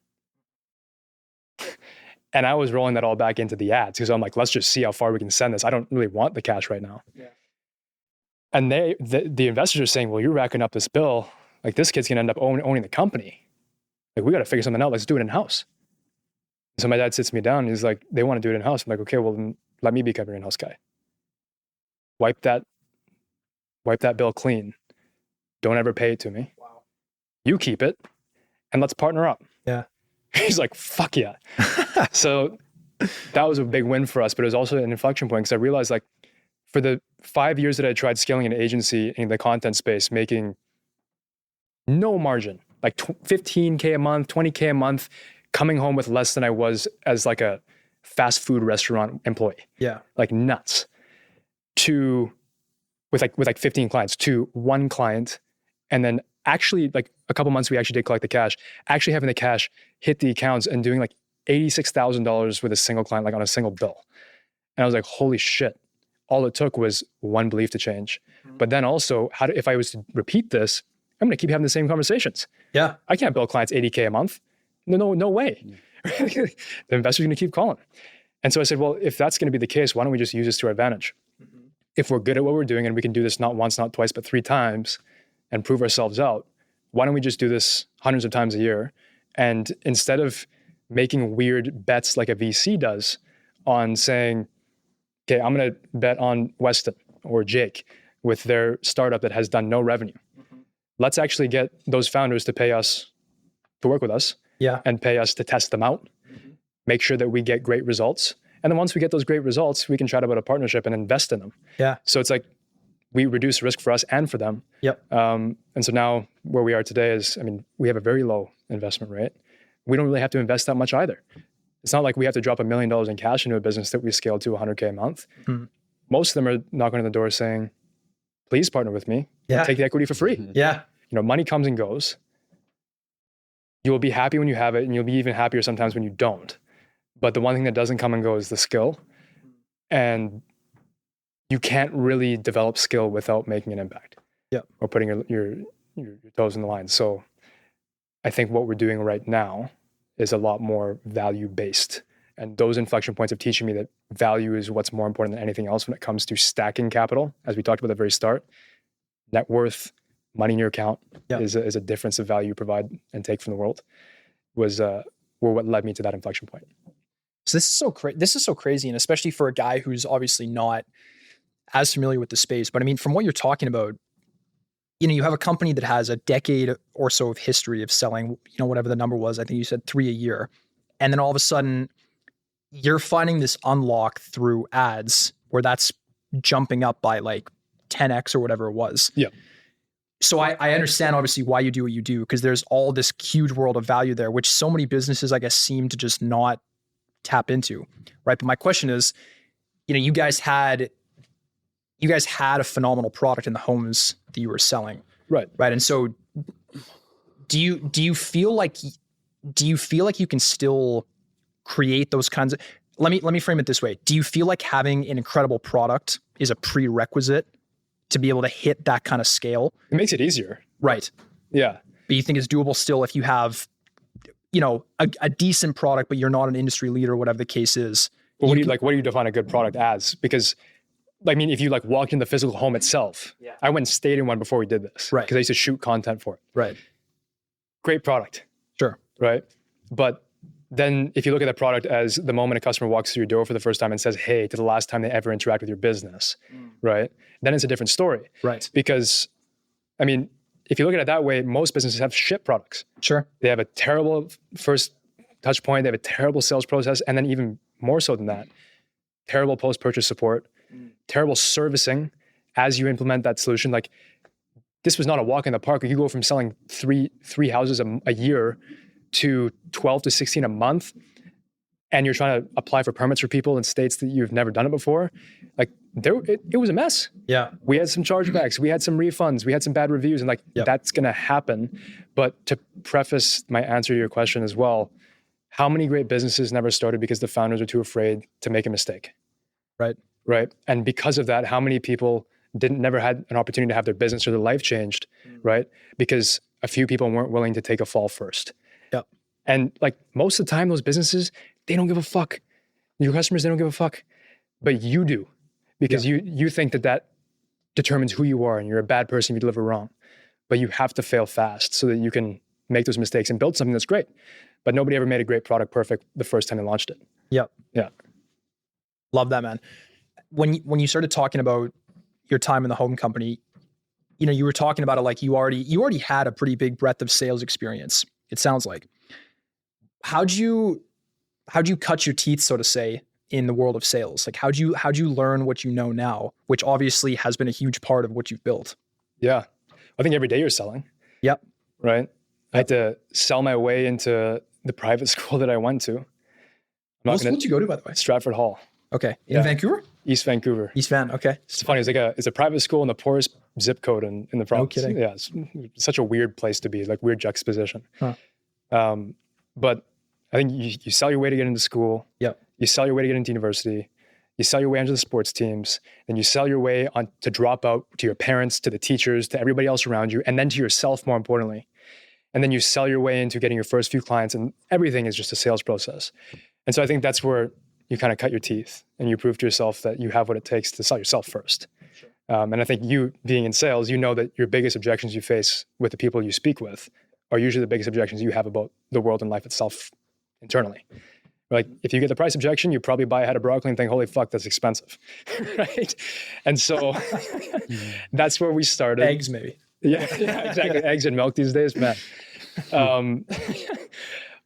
And I was rolling that all back into the ads because I'm like, let's just see how far we can send this. I don't really want the cash right now. Yeah. And the investors are saying, well, you're racking up this bill. Like this kid's gonna end up owning the company. Like we got to figure something out. Let's do it in-house. So my dad sits me down and he's like, they want to do it in-house. I'm like, okay, well then let me become your in-house guy. Wipe that bill clean. Don't ever pay it to me. Wow. You keep it and let's partner up. Yeah. He's like, fuck yeah. So that was a big win for us, but it was also an inflection point because I realized like for the 5 years that I tried scaling an agency in the content space, making no margin, like 15K a month, 20K a month, coming home with less than I was as like a fast food restaurant employee. Yeah. Like nuts. With 15 clients to one client. And then actually like a couple months, we actually did collect the cash, actually having the cash hit the accounts and doing like $86,000 with a single client, like on a single bill. And I was like, holy shit. All it took was one belief to change. Mm-hmm. But then also if I was to repeat this, I'm going to keep having the same conversations. Yeah. I can't bill clients 80K a month. No way. The investor's going to keep calling. And so I said, well, if that's going to be the case, why don't we just use this to our advantage? Mm-hmm. If we're good at what we're doing and we can do this not once, not twice, but 3 times and prove ourselves out, why don't we just do this hundreds of times a year? And instead of making weird bets like a VC does on saying, okay, I'm going to bet on Weston or Jake with their startup that has done no revenue. Mm-hmm. Let's actually get those founders to pay us to work with us. Yeah. And pay us to test them out, make sure that we get great results. And then once we get those great results, we can chat about a partnership and invest in them. Yeah. So it's like we reduce risk for us and for them. Yep. And so now where we are today is, we have a very low investment rate. We don't really have to invest that much either. It's not like we have to drop $1 million in cash into a business that we scaled to $100K a month. Mm-hmm. Most of them are knocking on the door saying, please partner with me. Yeah. Take the equity for free. Yeah. Money comes and goes. You will be happy when you have it, and you'll be even happier sometimes when you don't. But the one thing that doesn't come and go is the skill. And you can't really develop skill without making an impact. Yeah. Or putting your toes in the line. So I think what we're doing right now is a lot more value-based. And those inflection points of teaching me that value is what's more important than anything else when it comes to stacking capital, as we talked about at the very start. Net worth, money in your account is a difference of value you provide and take from the world, were what led me to that inflection point. So this is so crazy, and especially for a guy who's obviously not as familiar with the space. But I mean, from what you're talking about, you have a company that has a decade or so of history of selling, whatever the number was. I think you said 3 a year, and then all of a sudden, you're finding this unlock through ads where that's jumping up by like 10x or whatever it was. Yeah. So I understand obviously why you do what you do, because there's all this huge world of value there, which so many businesses, I guess, seem to just not tap into, right? But my question is, you guys had a phenomenal product in the homes that you were selling, right? And so, do you feel like you can still create those kinds of? Let me frame it this way: do you feel like having an incredible product is a prerequisite to be able to hit that kind of scale? It makes it easier, right? Yeah, but you think it's doable still if you have, a decent product, but you're not an industry leader, whatever the case is. Well, what do you define a good product as? Because, if you walked in the physical home itself, I went and stayed in one before we did this, right? Because I used to shoot content for it, right? Great product, sure, right? But then if you look at that product as the moment a customer walks through your door for the first time and says, hey, to the last time they ever interact with your business, right? Then it's a different story, right? Because, if you look at it that way, most businesses have shit products. Sure. They have a terrible first touch point. They have a terrible sales process. And then even more so than that, terrible post-purchase support, terrible servicing as you implement that solution. This was not a walk in the park. You go from selling three houses a year to 12 to 16 a month, and you're trying to apply for permits for people in states that you've never done it before. It was a mess. Yeah. We had some chargebacks, we had some refunds, we had some bad reviews, and that's going to happen. But to preface my answer to your question as well, how many great businesses never started because the founders are too afraid to make a mistake? Right. And because of that, how many people never had an opportunity to have their business or their life changed, right? Because a few people weren't willing to take a fall first. Yep. And most of the time, those businesses, they don't give a fuck. Your customers, they don't give a fuck. But you do. Because you think that determines who you are, and you're a bad person if you deliver wrong. But you have to fail fast so that you can make those mistakes and build something that's great. But nobody ever made a great product perfect the first time they launched it. Yep. Yeah. Love that, man. When you started talking about your time in the home company, you were talking about it you already had a pretty big breadth of sales experience, it sounds like. How'd you cut your teeth, so to say, in the world of sales? How'd you learn what you know now, which obviously has been a huge part of what you've built? Yeah. I think every day you're selling. Yep. Right. Yep. I had to sell my way into the private school that I went to. What school did you go to, by the way? Stratford Hall. Okay. In Vancouver? East Vancouver. East Van. Okay. It's funny. It's a private school in the poorest zip code in the province. No kidding. Yeah. It's such a weird place to be, weird juxtaposition. Huh. But I think you sell your way to get into school. Yep. You sell your way to get into university. You sell your way into the sports teams. Then you sell your way on to drop out to your parents, to the teachers, to everybody else around you, and then to yourself, more importantly. And then you sell your way into getting your first few clients, and everything is just a sales process. And so I think that's where you kind of cut your teeth and you prove to yourself that you have what it takes to sell yourself first. Sure. And I think you being in sales, you know that your biggest objections you face with the people you speak with are usually the biggest objections you have about the world and life itself internally. If you get the price objection, you probably buy a head of broccoli and think, holy fuck, that's expensive, right? And so that's where we started. Eggs, maybe. Yeah, exactly. Eggs and milk these days, man.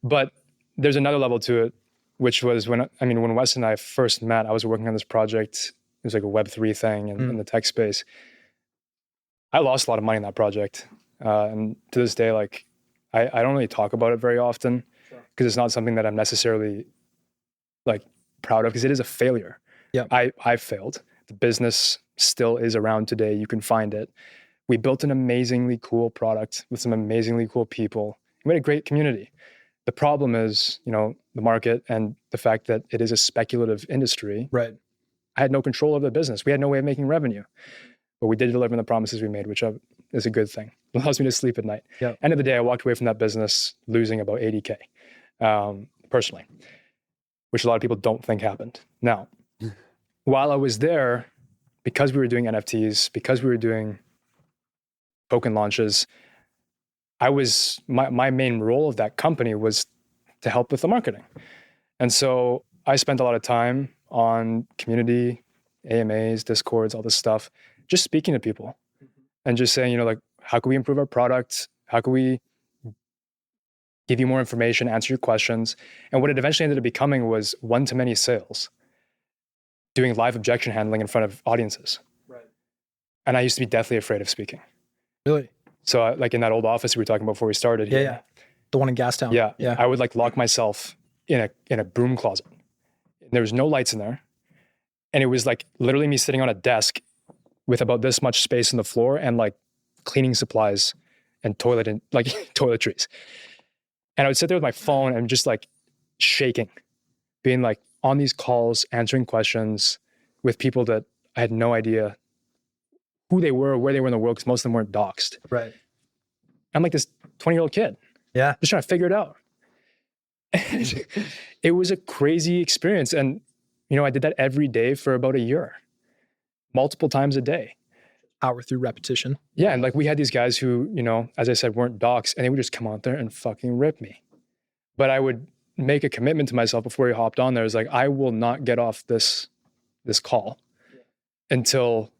But there's another level to it, which was when Wes and I first met, I was working on this project. It was like a Web3 thing in the tech space. I lost a lot of money in that project. And to this day, like I don't really talk about it very often because it's not something that I'm necessarily like proud of, because it is a failure. Yeah. I failed. The business still is around today. You can find it. We built an amazingly cool product with some amazingly cool people. We had a great community. The problem is, the market and the fact that it is a speculative industry. Right. I had no control over the business. We had no way of making revenue, but we did deliver on the promises we made, which is a good thing. It allows me to sleep at night. Yeah. End of the day, I walked away from that business losing about 80K personally, which a lot of people don't think happened. Now, while I was there, because we were doing NFTs, because we were doing token launches, my main role of that company was to help with the marketing. And so I spent a lot of time on community, AMAs, Discords, all this stuff, just speaking to people and just saying, like, how can we improve our product? How can we give you more information, answer your questions? And what it eventually ended up becoming was one-to-many sales, doing live objection handling in front of audiences. Right. And I used to be deathly afraid of speaking. Really? So like in that old office we were talking about before we started here. Yeah. The one in Gastown. Yeah. I would like lock myself in a broom closet. There was no lights in there. And it was like literally me sitting on a desk with about this much space in the floor and like cleaning supplies and toiletries. And I would sit there with my phone and just like shaking, being like on these calls, answering questions with people that I had no idea who they were, where they were in the world, because most of them weren't doxxed. Right. I'm like this 20-year-old kid. Yeah. Just trying to figure it out. It was a crazy experience. And, I did that every day for about a year, multiple times a day. Power through repetition. Yeah. And like we had these guys who, as I said, weren't doxxed, and they would just come out there and fucking rip me. But I would make a commitment to myself before he hopped on there. It's like, I will not get off this call until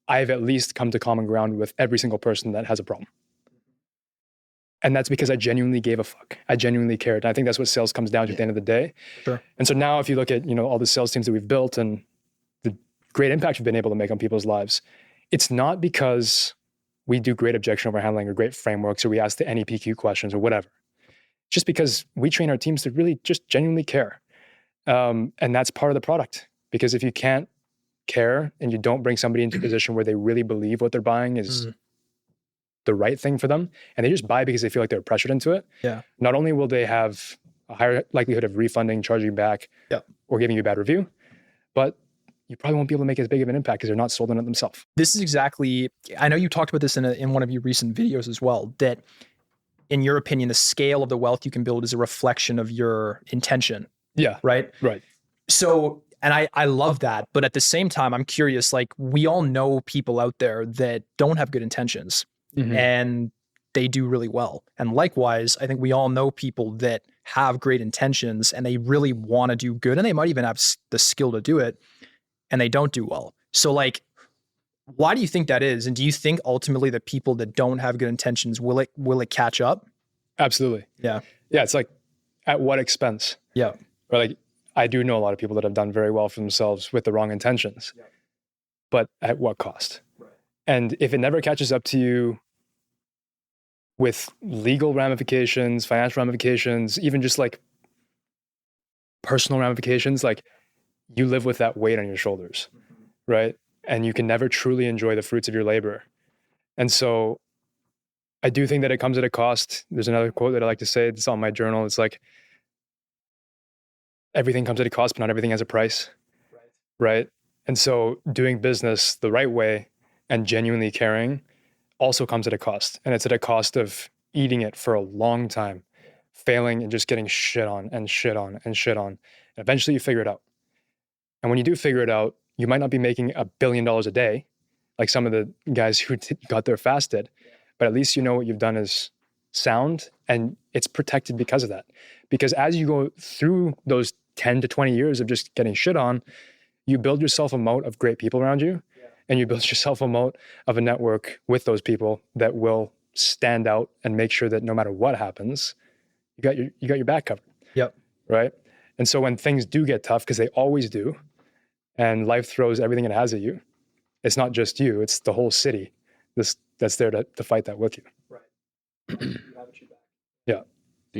I've at least come to common ground with every single person that has a problem. And that's because I genuinely gave a fuck. I genuinely cared. And I think that's what sales comes down to at the end of the day. Sure. And so now if you look at, all the sales teams that we've built and the great impact we've been able to make on people's lives, it's not because we do great objection over handling or great frameworks or we ask the NEPQ questions or whatever. It's just because we train our teams to really just genuinely care. And that's part of the product. Because if you can't care and you don't bring somebody into a position where they really believe what they're buying is the right thing for them, and they just buy because they feel like they're pressured into it, not only will they have a higher likelihood of refunding, charging back, or giving you a bad review, but you probably won't be able to make as big of an impact because they're not sold on it themselves. This is exactly, I know you talked about this in one of your recent videos as well, that in your opinion, the scale of the wealth you can build is a reflection of your intention. Yeah. Right? Right. So, and I love that. But at the same time, I'm curious, like we all know people out there that don't have good intentions and they do really well. And likewise, I think we all know people that have great intentions and they really want to do good and they might even have the skill to do it and they don't do well. So like, why do you think that is? And do you think ultimately the people that don't have good intentions, will it catch up? Absolutely. Yeah. Yeah. It's like, at what expense? Yeah. Or like, I do know a lot of people that have done very well for themselves with the wrong intentions, but at what cost? Right. And if it never catches up to you with legal ramifications, financial ramifications, even just like personal ramifications, like you live with that weight on your shoulders, right? And you can never truly enjoy the fruits of your labor. And so I do think that it comes at a cost. There's another quote that I like to say, it's on my journal. It's like, everything comes at a cost, but not everything has a price, right? And so doing business the right way and genuinely caring also comes at a cost. And it's at a cost of eating it for a long time, failing and just getting shit on and shit on and shit on. And eventually you figure it out. And when you do figure it out, you might not be making $1 billion a day, like some of the guys who got there fast did, but at least you know what you've done is sound and it's protected because of that. Because as you go through those 10 to 20 years of just getting shit on, you build yourself a moat of great people around you, and you build yourself a moat of a network with those people that will stand out and make sure that no matter what happens, you got your back covered. Yep. Right? And so when things do get tough, because they always do, and life throws everything it has at you, it's not just you, it's the whole city. This that's there to fight that with you. Right. Yeah. So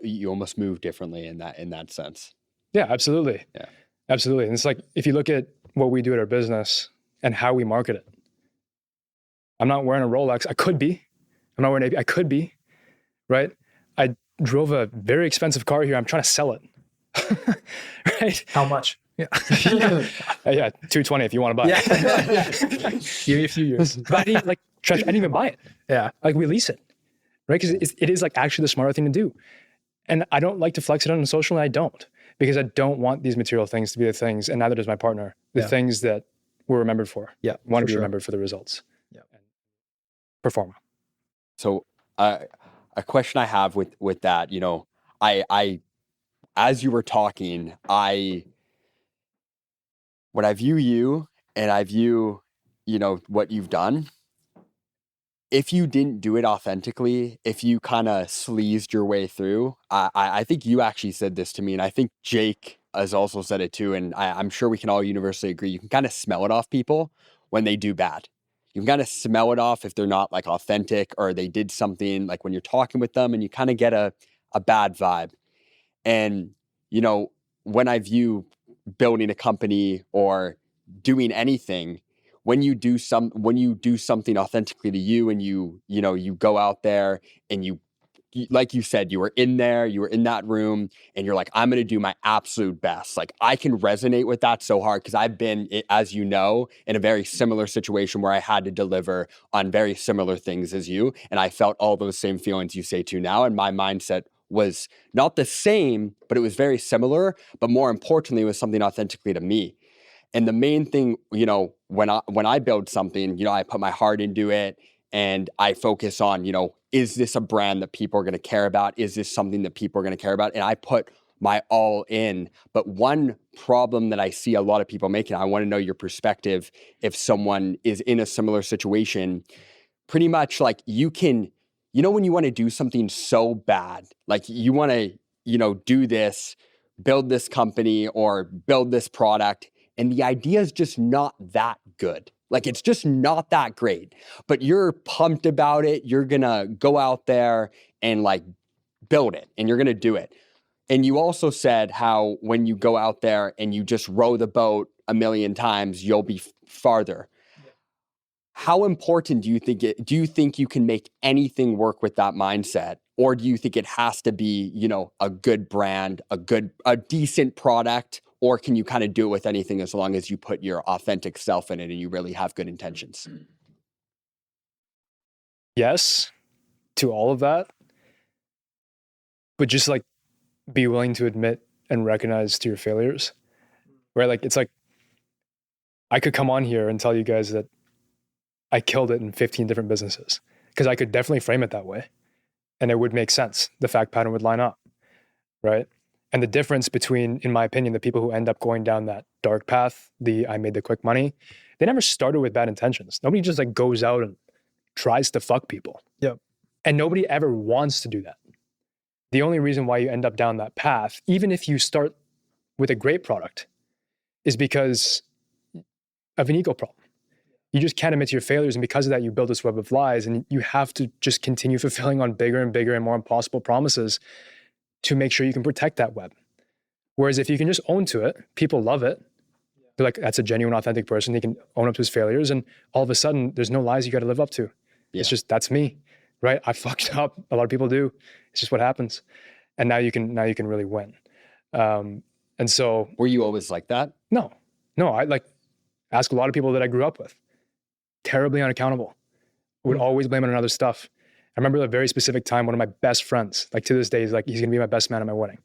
you almost move differently in that sense. Yeah, absolutely. Yeah. Absolutely. And it's like, if you look at what we do at our business and how we market it, I'm not wearing a Rolex. I could be. I'm not wearing AP. I could be, right? I drove a very expensive car here. I'm trying to sell it. Right? How much? Yeah. Yeah, 220 if you want to buy it. Give me a few years. But I didn't even buy it. Yeah. Like, we lease it, right? Because it is like actually the smarter thing to do. And I don't like to flex it on social, and I don't, because I don't want these material things to be the things, and neither does my partner, the things that we're remembered for. Yeah. Want to be remembered for the results. Yeah. Perform. So a question I have with that, you know, I as you were talking, when I view you and I view, you know, what you've done, if you didn't do it authentically, if you kind of sleazed your way through, I think you actually said this to me, and I think Jake has also said it too, and I'm sure we can all universally agree, you can kind of smell it off people when they do bad. You can kind of smell it off if they're not like authentic, or they did something like when you're talking with them and you kind of get a bad vibe. And, you know, when I view building a company or doing anything, when you do something authentically to you, and you go out there and you, like you said, you were in that room and you're like, I'm going to do my absolute best. Like, I can resonate with that so hard, because I've been, as you know, in a very similar situation where I had to deliver on very similar things as you. And I felt all those same feelings you say to now. And my mindset was not the same, but it was very similar. But more importantly, it was something authentically to me. And the main thing, you know, when I build something, you know, I put my heart into it, and I focus on, you know, is this a brand that people are going to care about? Is this something that people are going to care about? And I put my all in. But one problem that I see a lot of people making, I want to know your perspective. If someone is in a similar situation, pretty much like you can, you know, when you want to do something so bad, like you want to, you know, do this, build this company or build this product, and the idea is just not that good. Like, it's just not that great, but you're pumped about it. You're going to go out there and like build it, and you're going to do it. And you also said how when you go out there and you just row the boat a million times, you'll be farther. Yeah. How important do you think you can make anything work with that mindset? Or do you think it has to be, you know, a good brand, a decent product? Or can you kind of do it with anything as long as you put your authentic self in it and you really have good intentions? Yes to all of that. But just like be willing to admit and recognize to your failures. Right? Like, it's like, I could come on here and tell you guys that I killed it in 15 different businesses, because I could definitely frame it that way. And it would make sense. The fact pattern would line up. Right? And the difference between, in my opinion, the people who end up going down that dark path, I made the quick money, they never started with bad intentions. Nobody just like goes out and tries to fuck people. Yep. And nobody ever wants to do that. The only reason why you end up down that path, even if you start with a great product, is because of an ego problem. You just can't admit to your failures. And because of that, you build this web of lies, and you have to just continue fulfilling on bigger and bigger and more impossible promises to make sure you can protect that web. Whereas if you can just own to it, people love it. They're like, that's a genuine, authentic person. He can own up to his failures. And all of a sudden, there's no lies you got to live up to. Yeah. It's just, that's me, right? I fucked up. A lot of people do. It's just what happens. And now you can really win. And so. Were you always like that? No, I like ask a lot of people that I grew up with. Terribly unaccountable. Would always blame it on other stuff. I remember a very specific time, one of my best friends, like to this day, he's going to be my best man at my wedding.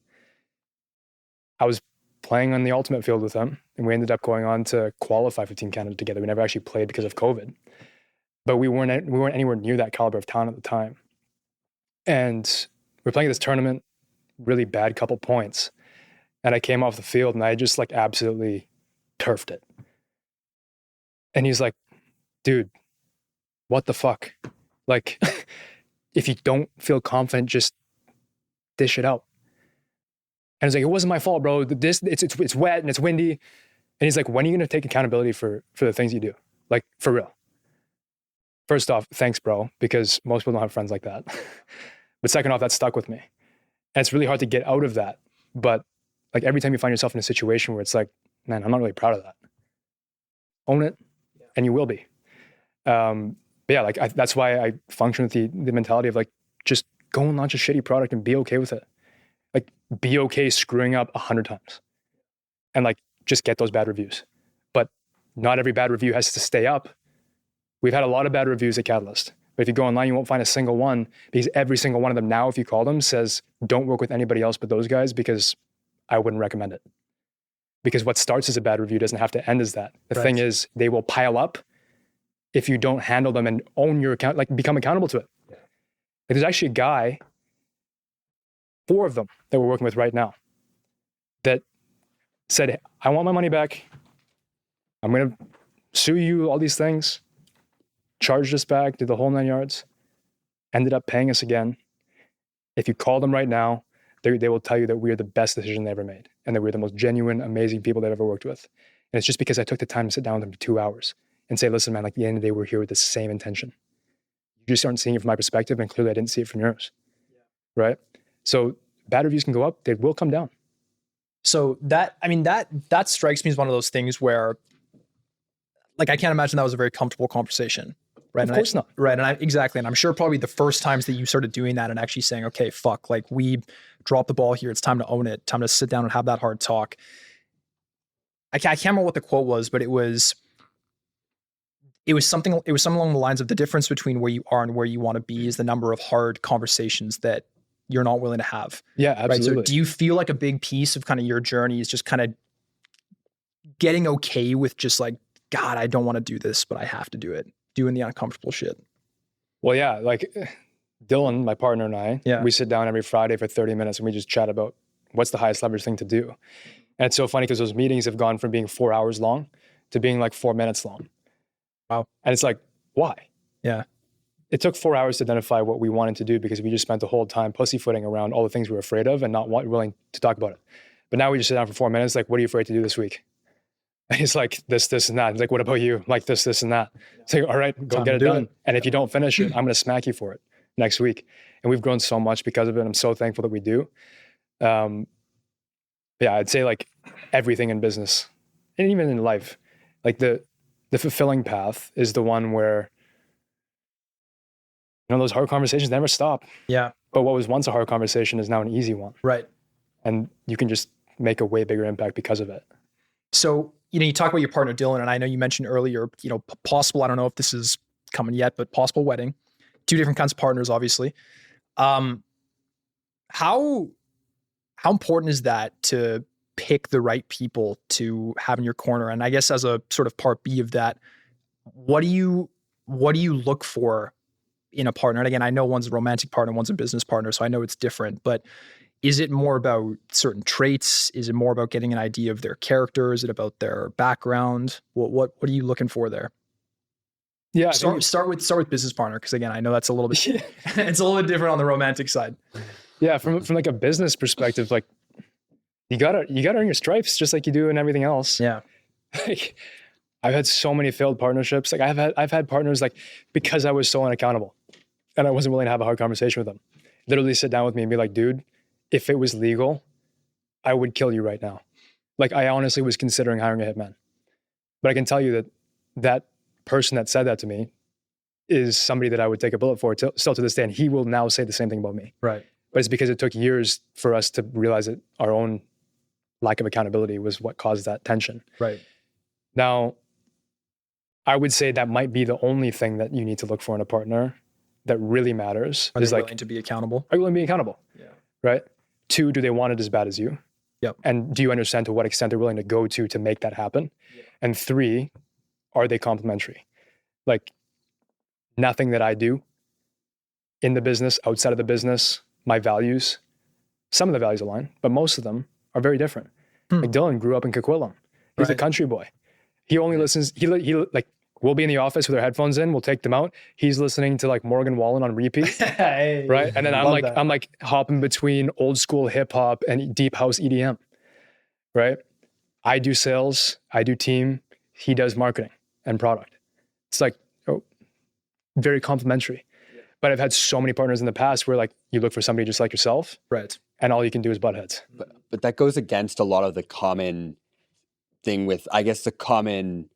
I was playing on the ultimate field with him, and we ended up going on to qualify for Team Canada together. We never actually played because of COVID, but we weren't anywhere near that caliber of talent at the time. And we're playing this tournament, really bad couple points. And I came off the field and I just like absolutely turfed it. And he's like, dude, what the fuck? Like, if you don't feel confident, just dish it out. And he's like, it wasn't my fault, bro. It's wet and it's windy. And he's like, when are you going to take accountability for the things you do? Like, for real. First off, thanks, bro, because most people don't have friends like that. But second off, that stuck with me. And it's really hard to get out of that. But like every time you find yourself in a situation where it's like, man, I'm not really proud of that. Own it, and you will be. But yeah, like that's why I function with the mentality of like, just go and launch a shitty product and be okay with it. Like, be okay screwing up 100 times. And like, just get those bad reviews. But not every bad review has to stay up. We've had a lot of bad reviews at Catalyst. But if you go online, you won't find a single one, because every single one of them now, if you call them, says, don't work with anybody else but those guys, because I wouldn't recommend it. Because what starts as a bad review doesn't have to end as that. The thing is, they will pile up if you don't handle them and own your account, like become accountable to it. Yeah. Like, there's actually a guy, 4 of them that we're working with right now, that said, I want my money back. I'm going to sue you, all these things. Charged us back, did the whole 9 yards. Ended up paying us again. If you call them right now, they will tell you that we're the best decision they ever made, and that we're the most genuine, amazing people they've ever worked with. And it's just because I took the time to sit down with them for 2 hours and say, listen, man, like, at the end of the day, we're here with the same intention. You just aren't seeing it from my perspective, and clearly I didn't see it from yours. Yeah. Right? So bad reviews can go up, they will come down. So that strikes me as one of those things where, like, I can't imagine that was a very comfortable conversation. Right. Of course not. Right. And exactly. And I'm sure probably the first times that you started doing that and actually saying, okay, fuck, like, we dropped the ball here. It's time to own it. Time to sit down and have that hard talk. I can't remember what the quote was, but it was something along the lines of, the difference between where you are and where you want to be is the number of hard conversations that you're not willing to have. Yeah, absolutely. Right? So do you feel like a big piece of kind of your journey is just kind of getting okay with just like, God, I don't want to do this, but I have to do it. Doing the uncomfortable shit. Well, yeah, like Dylan, my partner, and I, we sit down every Friday for 30 minutes and we just chat about what's the highest leverage thing to do. And it's so funny because those meetings have gone from being 4 hours long to being like 4 minutes long. Wow. And it's like, why? Yeah. It took 4 hours to identify what we wanted to do, because we just spent the whole time pussyfooting around all the things we were afraid of and not willing to talk about it. But now we just sit down for 4 minutes, like, what are you afraid to do this week? And he's like, this, and that. He's like, what about you? Like this, and that. It's like, all right, go get it done. And if you don't finish it, I'm going to smack you for it next week. And we've grown so much because of it. I'm so thankful that we do. Yeah, I'd say like everything in business and even in life, like the fulfilling path is the one where, you know, those hard conversations never stop. Yeah. But what was once a hard conversation is now an easy one. Right. And you can just make a way bigger impact because of it. So, you know, you talk about your partner, Dylan, and I know you mentioned earlier, you know, possible, I don't know if this is coming yet, but possible wedding, 2 different kinds of partners, obviously. How important is that to pick the right people to have in your corner? And I guess as a sort of part B of that, what do you look for in a partner? And again, I know one's a romantic partner, one's a business partner, so I know it's different, but is it more about certain traits? Is it more about getting an idea of their character? Is it about their background? What are you looking for there? Yeah, start with business partner, because again, I know that's a little bit it's a little bit different on the romantic side. Yeah, from like a business perspective, like you gotta earn your stripes just like you do in everything else. Yeah, like I've had so many failed partnerships. Like I've had partners, like, because I was so unaccountable and I wasn't willing to have a hard conversation with them, literally sit down with me and be like, dude, if it was legal, I would kill you right now. Like, I honestly was considering hiring a hitman. But I can tell you that person that said that to me is somebody that I would take a bullet for still to this day. And he will now say the same thing about me. Right. But it's because it took years for us to realize that our own lack of accountability was what caused that tension. Right. Now, I would say that might be the only thing that you need to look for in a partner that really matters. Are they willing to be accountable? Are you willing to be accountable? Yeah. Right? 2, do they want it as bad as you? Yep. And do you understand to what extent they're willing to go to make that happen? Yep. And 3, are they complementary? Like, nothing that I do in the business, outside of the business, my values, some of the values align, but most of them are very different. Like Dylan grew up in Coquitlam. He's a country boy. He only listens, he like, we'll be in the office with our headphones in, we'll take them out. He's listening to like Morgan Wallen on repeat. Hey, right? And then I'm like hopping between old school hip hop and deep house EDM. Right? I do sales, I do team, he does marketing and product. It's like, oh, very complementary. But I've had so many partners in the past where like you look for somebody just like yourself, Right. and all you can do is butt heads. But that goes against a lot of the common thing with, I guess, the common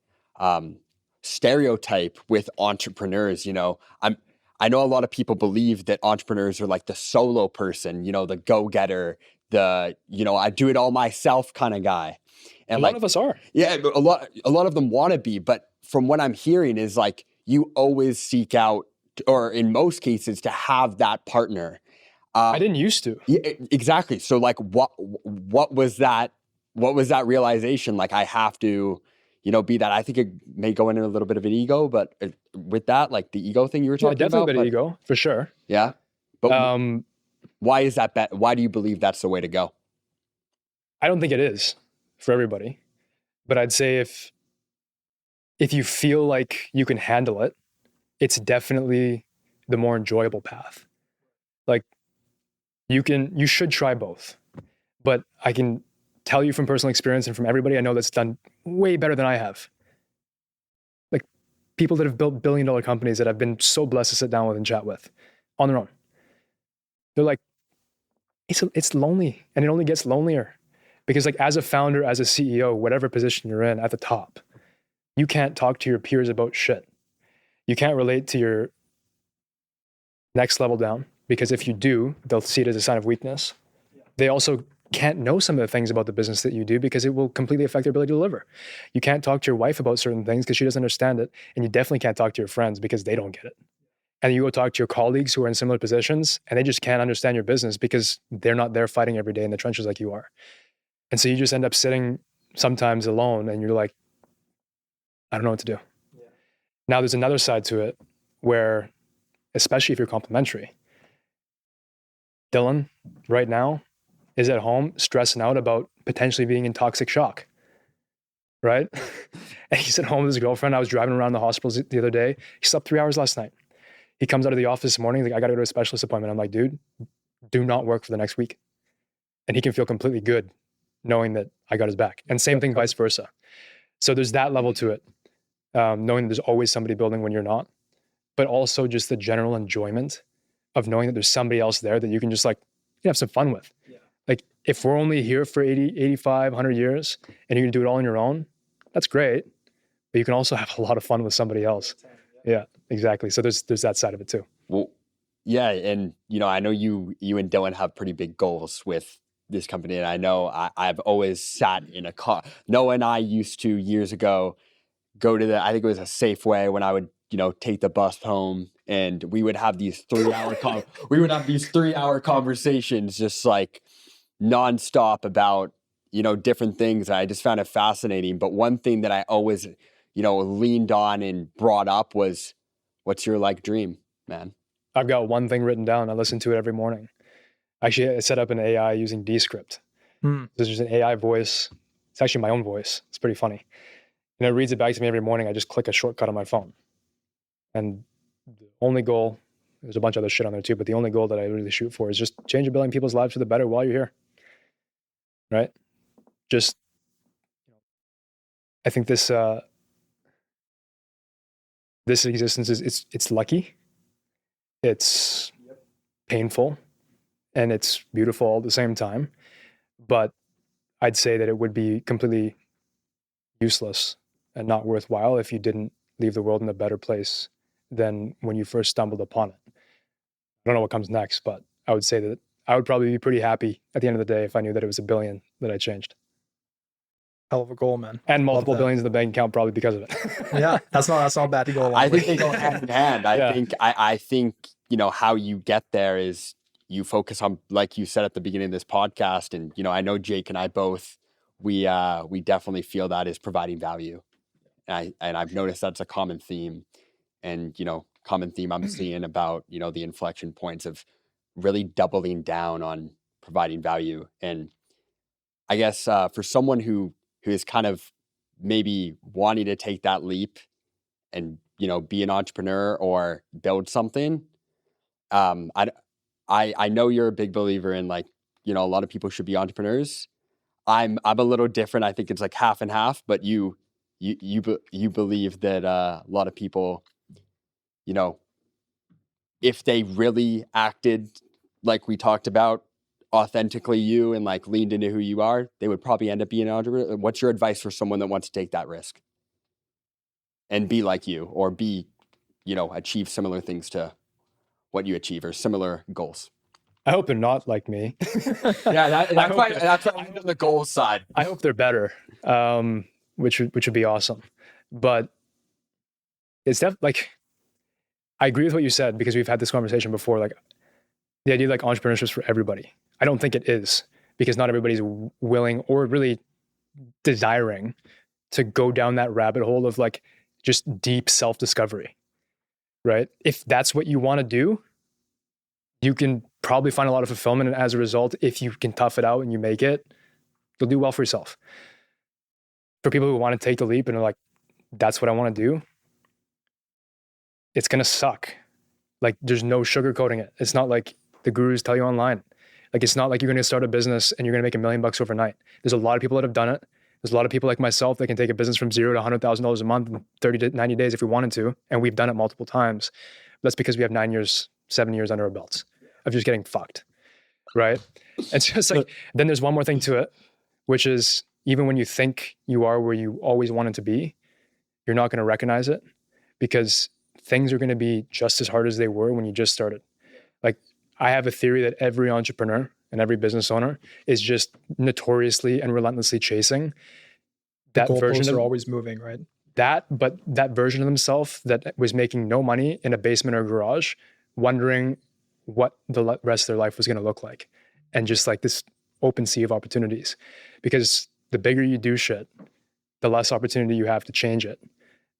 stereotype with entrepreneurs. I know a lot of people believe that entrepreneurs are like the solo person, the go-getter, I do it all myself kind of guy. And a lot of us are. Yeah, a lot of them want to be, but from what I'm hearing is like you always seek out, or in most cases, to have that partner. I didn't used to. Yeah, exactly. So like, what was that? What was that realization? Like, I have to, be that. I think it may go into a little bit of an ego, but with that, like the ego thing you were talking definitely about, a bit of ego for sure. Yeah, but why is that? Why do you believe that's the way to go? I don't think it is for everybody, but I'd say if you feel like you can handle it, it's definitely the more enjoyable path. Like you should try both, but I can tell you from personal experience and from everybody I know that's done way better than I have. Like people that have built billion-dollar companies that I've been so blessed to sit down with and chat with on their own. They're like, it's lonely, and it only gets lonelier because like as a founder, as a CEO, whatever position you're in at the top, you can't talk to your peers about shit. You can't relate to your next level down because if you do, they'll see it as a sign of weakness. They also can't know some of the things about the business that you do because it will completely affect their ability to deliver. You can't talk to your wife about certain things because she doesn't understand it. And you definitely can't talk to your friends because they don't get it. And you go talk to your colleagues who are in similar positions and they just can't understand your business because they're not there fighting every day in the trenches like you are. And so you just end up sitting sometimes alone and you're like, I don't know what to do. Yeah. Now there's another side to it where, especially if you're complimentary, Dylan right now is at home stressing out about potentially being in toxic shock, right? And he's at home with his girlfriend. I was driving around the hospitals the other day. He slept 3 hours last night. He comes out of the office this morning. He's like, I got to go to a specialist appointment. I'm like, dude, do not work for the next week. And he can feel completely good knowing that I got his back. And same thing, vice versa. So there's that level to it, knowing that there's always somebody building when you're not, but also just the general enjoyment of knowing that there's somebody else there that you can just like have some fun with. Yeah. Like if we're only here for 80, 85, 100 years and you can do it all on your own, that's great. But you can also have a lot of fun with somebody else. Yeah, exactly. So there's that side of it too. Well, yeah. And, I know you and Dylan have pretty big goals with this company. And I know I've always sat in a car. Noah and I used to years ago go to I think it was a Safeway when I would, take the bus home and we would have these 3-hour conversations just like nonstop about, different things. I just found it fascinating. But one thing that I always, leaned on and brought up was, what's your like dream, man? I've got one thing written down. I listen to it every morning. Actually, I set up an AI using Descript. There's just an AI voice. It's actually my own voice. It's pretty funny. And it reads it back to me every morning. I just click a shortcut on my phone. And the only goal, there's a bunch of other shit on there too, but the only goal that I really shoot for is just change a billion people's lives for the better while you're here. Right? Just, I think this existence it's lucky, it's painful, and it's beautiful all at the same time. But I'd say that it would be completely useless and not worthwhile if you didn't leave the world in a better place than when you first stumbled upon it. I don't know what comes next, but I would say that I would probably be pretty happy at the end of the day if I knew that it was 1 billion that I changed. Hell of a goal, man. And multiple billions in the bank account probably because of it. Yeah, that's not bad to go along I with. think they go hand in hand. I think how you get there is you focus on, like you said at the beginning of this podcast, and I know Jake and I both we definitely feel that is providing value, and I've noticed that's a common theme, and common theme I'm seeing about the inflection points of really doubling down on providing value. And I guess for someone who is kind of maybe wanting to take that leap and be an entrepreneur or build something, I know you're a big believer in like a lot of people should be entrepreneurs. I'm a little different. I think it's like half and half, but you believe that a lot of people if they really acted like we talked about, authentically you, and like leaned into who you are, they would probably end up being an entrepreneur. What's your advice for someone that wants to take that risk and be like you, or be, achieve similar things to what you achieve, or similar goals? I hope they're not like me. Yeah, that's why I'm on the goals side. I hope they're better, which would be awesome. But it's definitely like, I agree with what you said, because we've had this conversation before. Like, the idea like entrepreneurship is for everybody. I don't think it is, because not everybody's willing or really desiring to go down that rabbit hole of like just deep self-discovery, right? If that's what you want to do, you can probably find a lot of fulfillment. And as a result, if you can tough it out and you make it, you'll do well for yourself. For people who want to take the leap and are like, that's what I want to do, it's going to suck. Like, there's no sugarcoating it. It's not like the gurus tell you online. Like, it's not like you're going to start a business and you're going to make $1 million overnight. There's a lot of people that have done it. There's a lot of people like myself that can take a business from $0 to $100,000 a month in 30 to 90 days if we wanted to. And we've done it multiple times. That's because we have 7 years under our belts of just getting fucked, right? And so it's like, then there's one more thing to it, which is, even when you think you are where you always wanted to be, you're not going to recognize it, because things are going to be just as hard as they were when you just started. Like, I have a theory that every entrepreneur and every business owner is just notoriously and relentlessly chasing that version. Are always moving, right? But that version of themselves that was making no money in a basement or garage, wondering what the rest of their life was going to look like, and just like this open sea of opportunities. Because the bigger you do shit, the less opportunity you have to change it,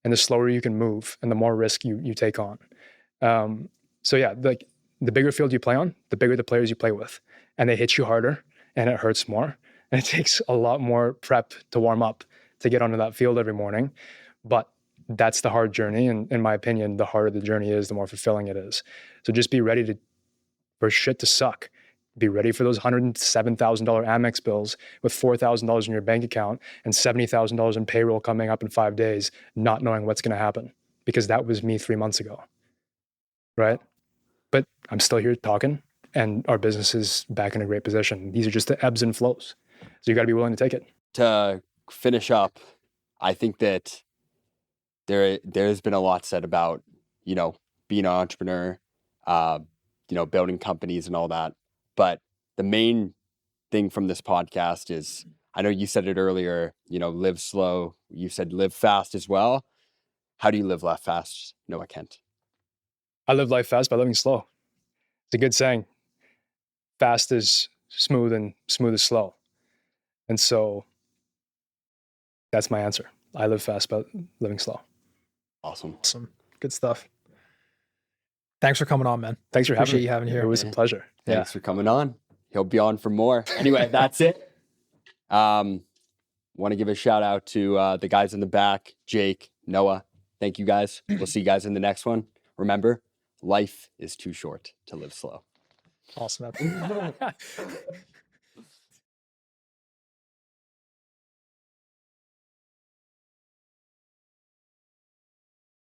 and the slower you can move, and the more risk you take on. So yeah, like, the bigger field you play on, the bigger the players you play with, and they hit you harder, and it hurts more, and it takes a lot more prep to warm up to get onto that field every morning. But that's the hard journey, and in my opinion, the harder the journey is, the more fulfilling it is. So just be ready for shit to suck. Be ready for those $107,000 Amex bills with $4,000 in your bank account and $70,000 in payroll coming up in 5 days, not knowing what's going to happen, because that was me 3 months ago, right? But I'm still here talking, and our business is back in a great position. These are just the ebbs and flows. So you got to be willing to take it. To finish up, I think that there's been a lot said about, being an entrepreneur, building companies and all that. But the main thing from this podcast is, I know you said it earlier, live slow. You said live fast as well. How do you live life fast, Noah Kent? I live life fast by living slow. It's a good saying. Fast is smooth and smooth is slow. And so that's my answer. I live fast by living slow. Awesome. Good stuff. Thanks for coming on, man. Thanks for Appreciate you having here. It was a pleasure. Thanks for coming on. He'll be on for more. Anyway, that's it. Want to give a shout out to the guys in the back, Jake, Noah. Thank you guys. We'll see you guys in the next one. Remember, life is too short to live slow. Awesome.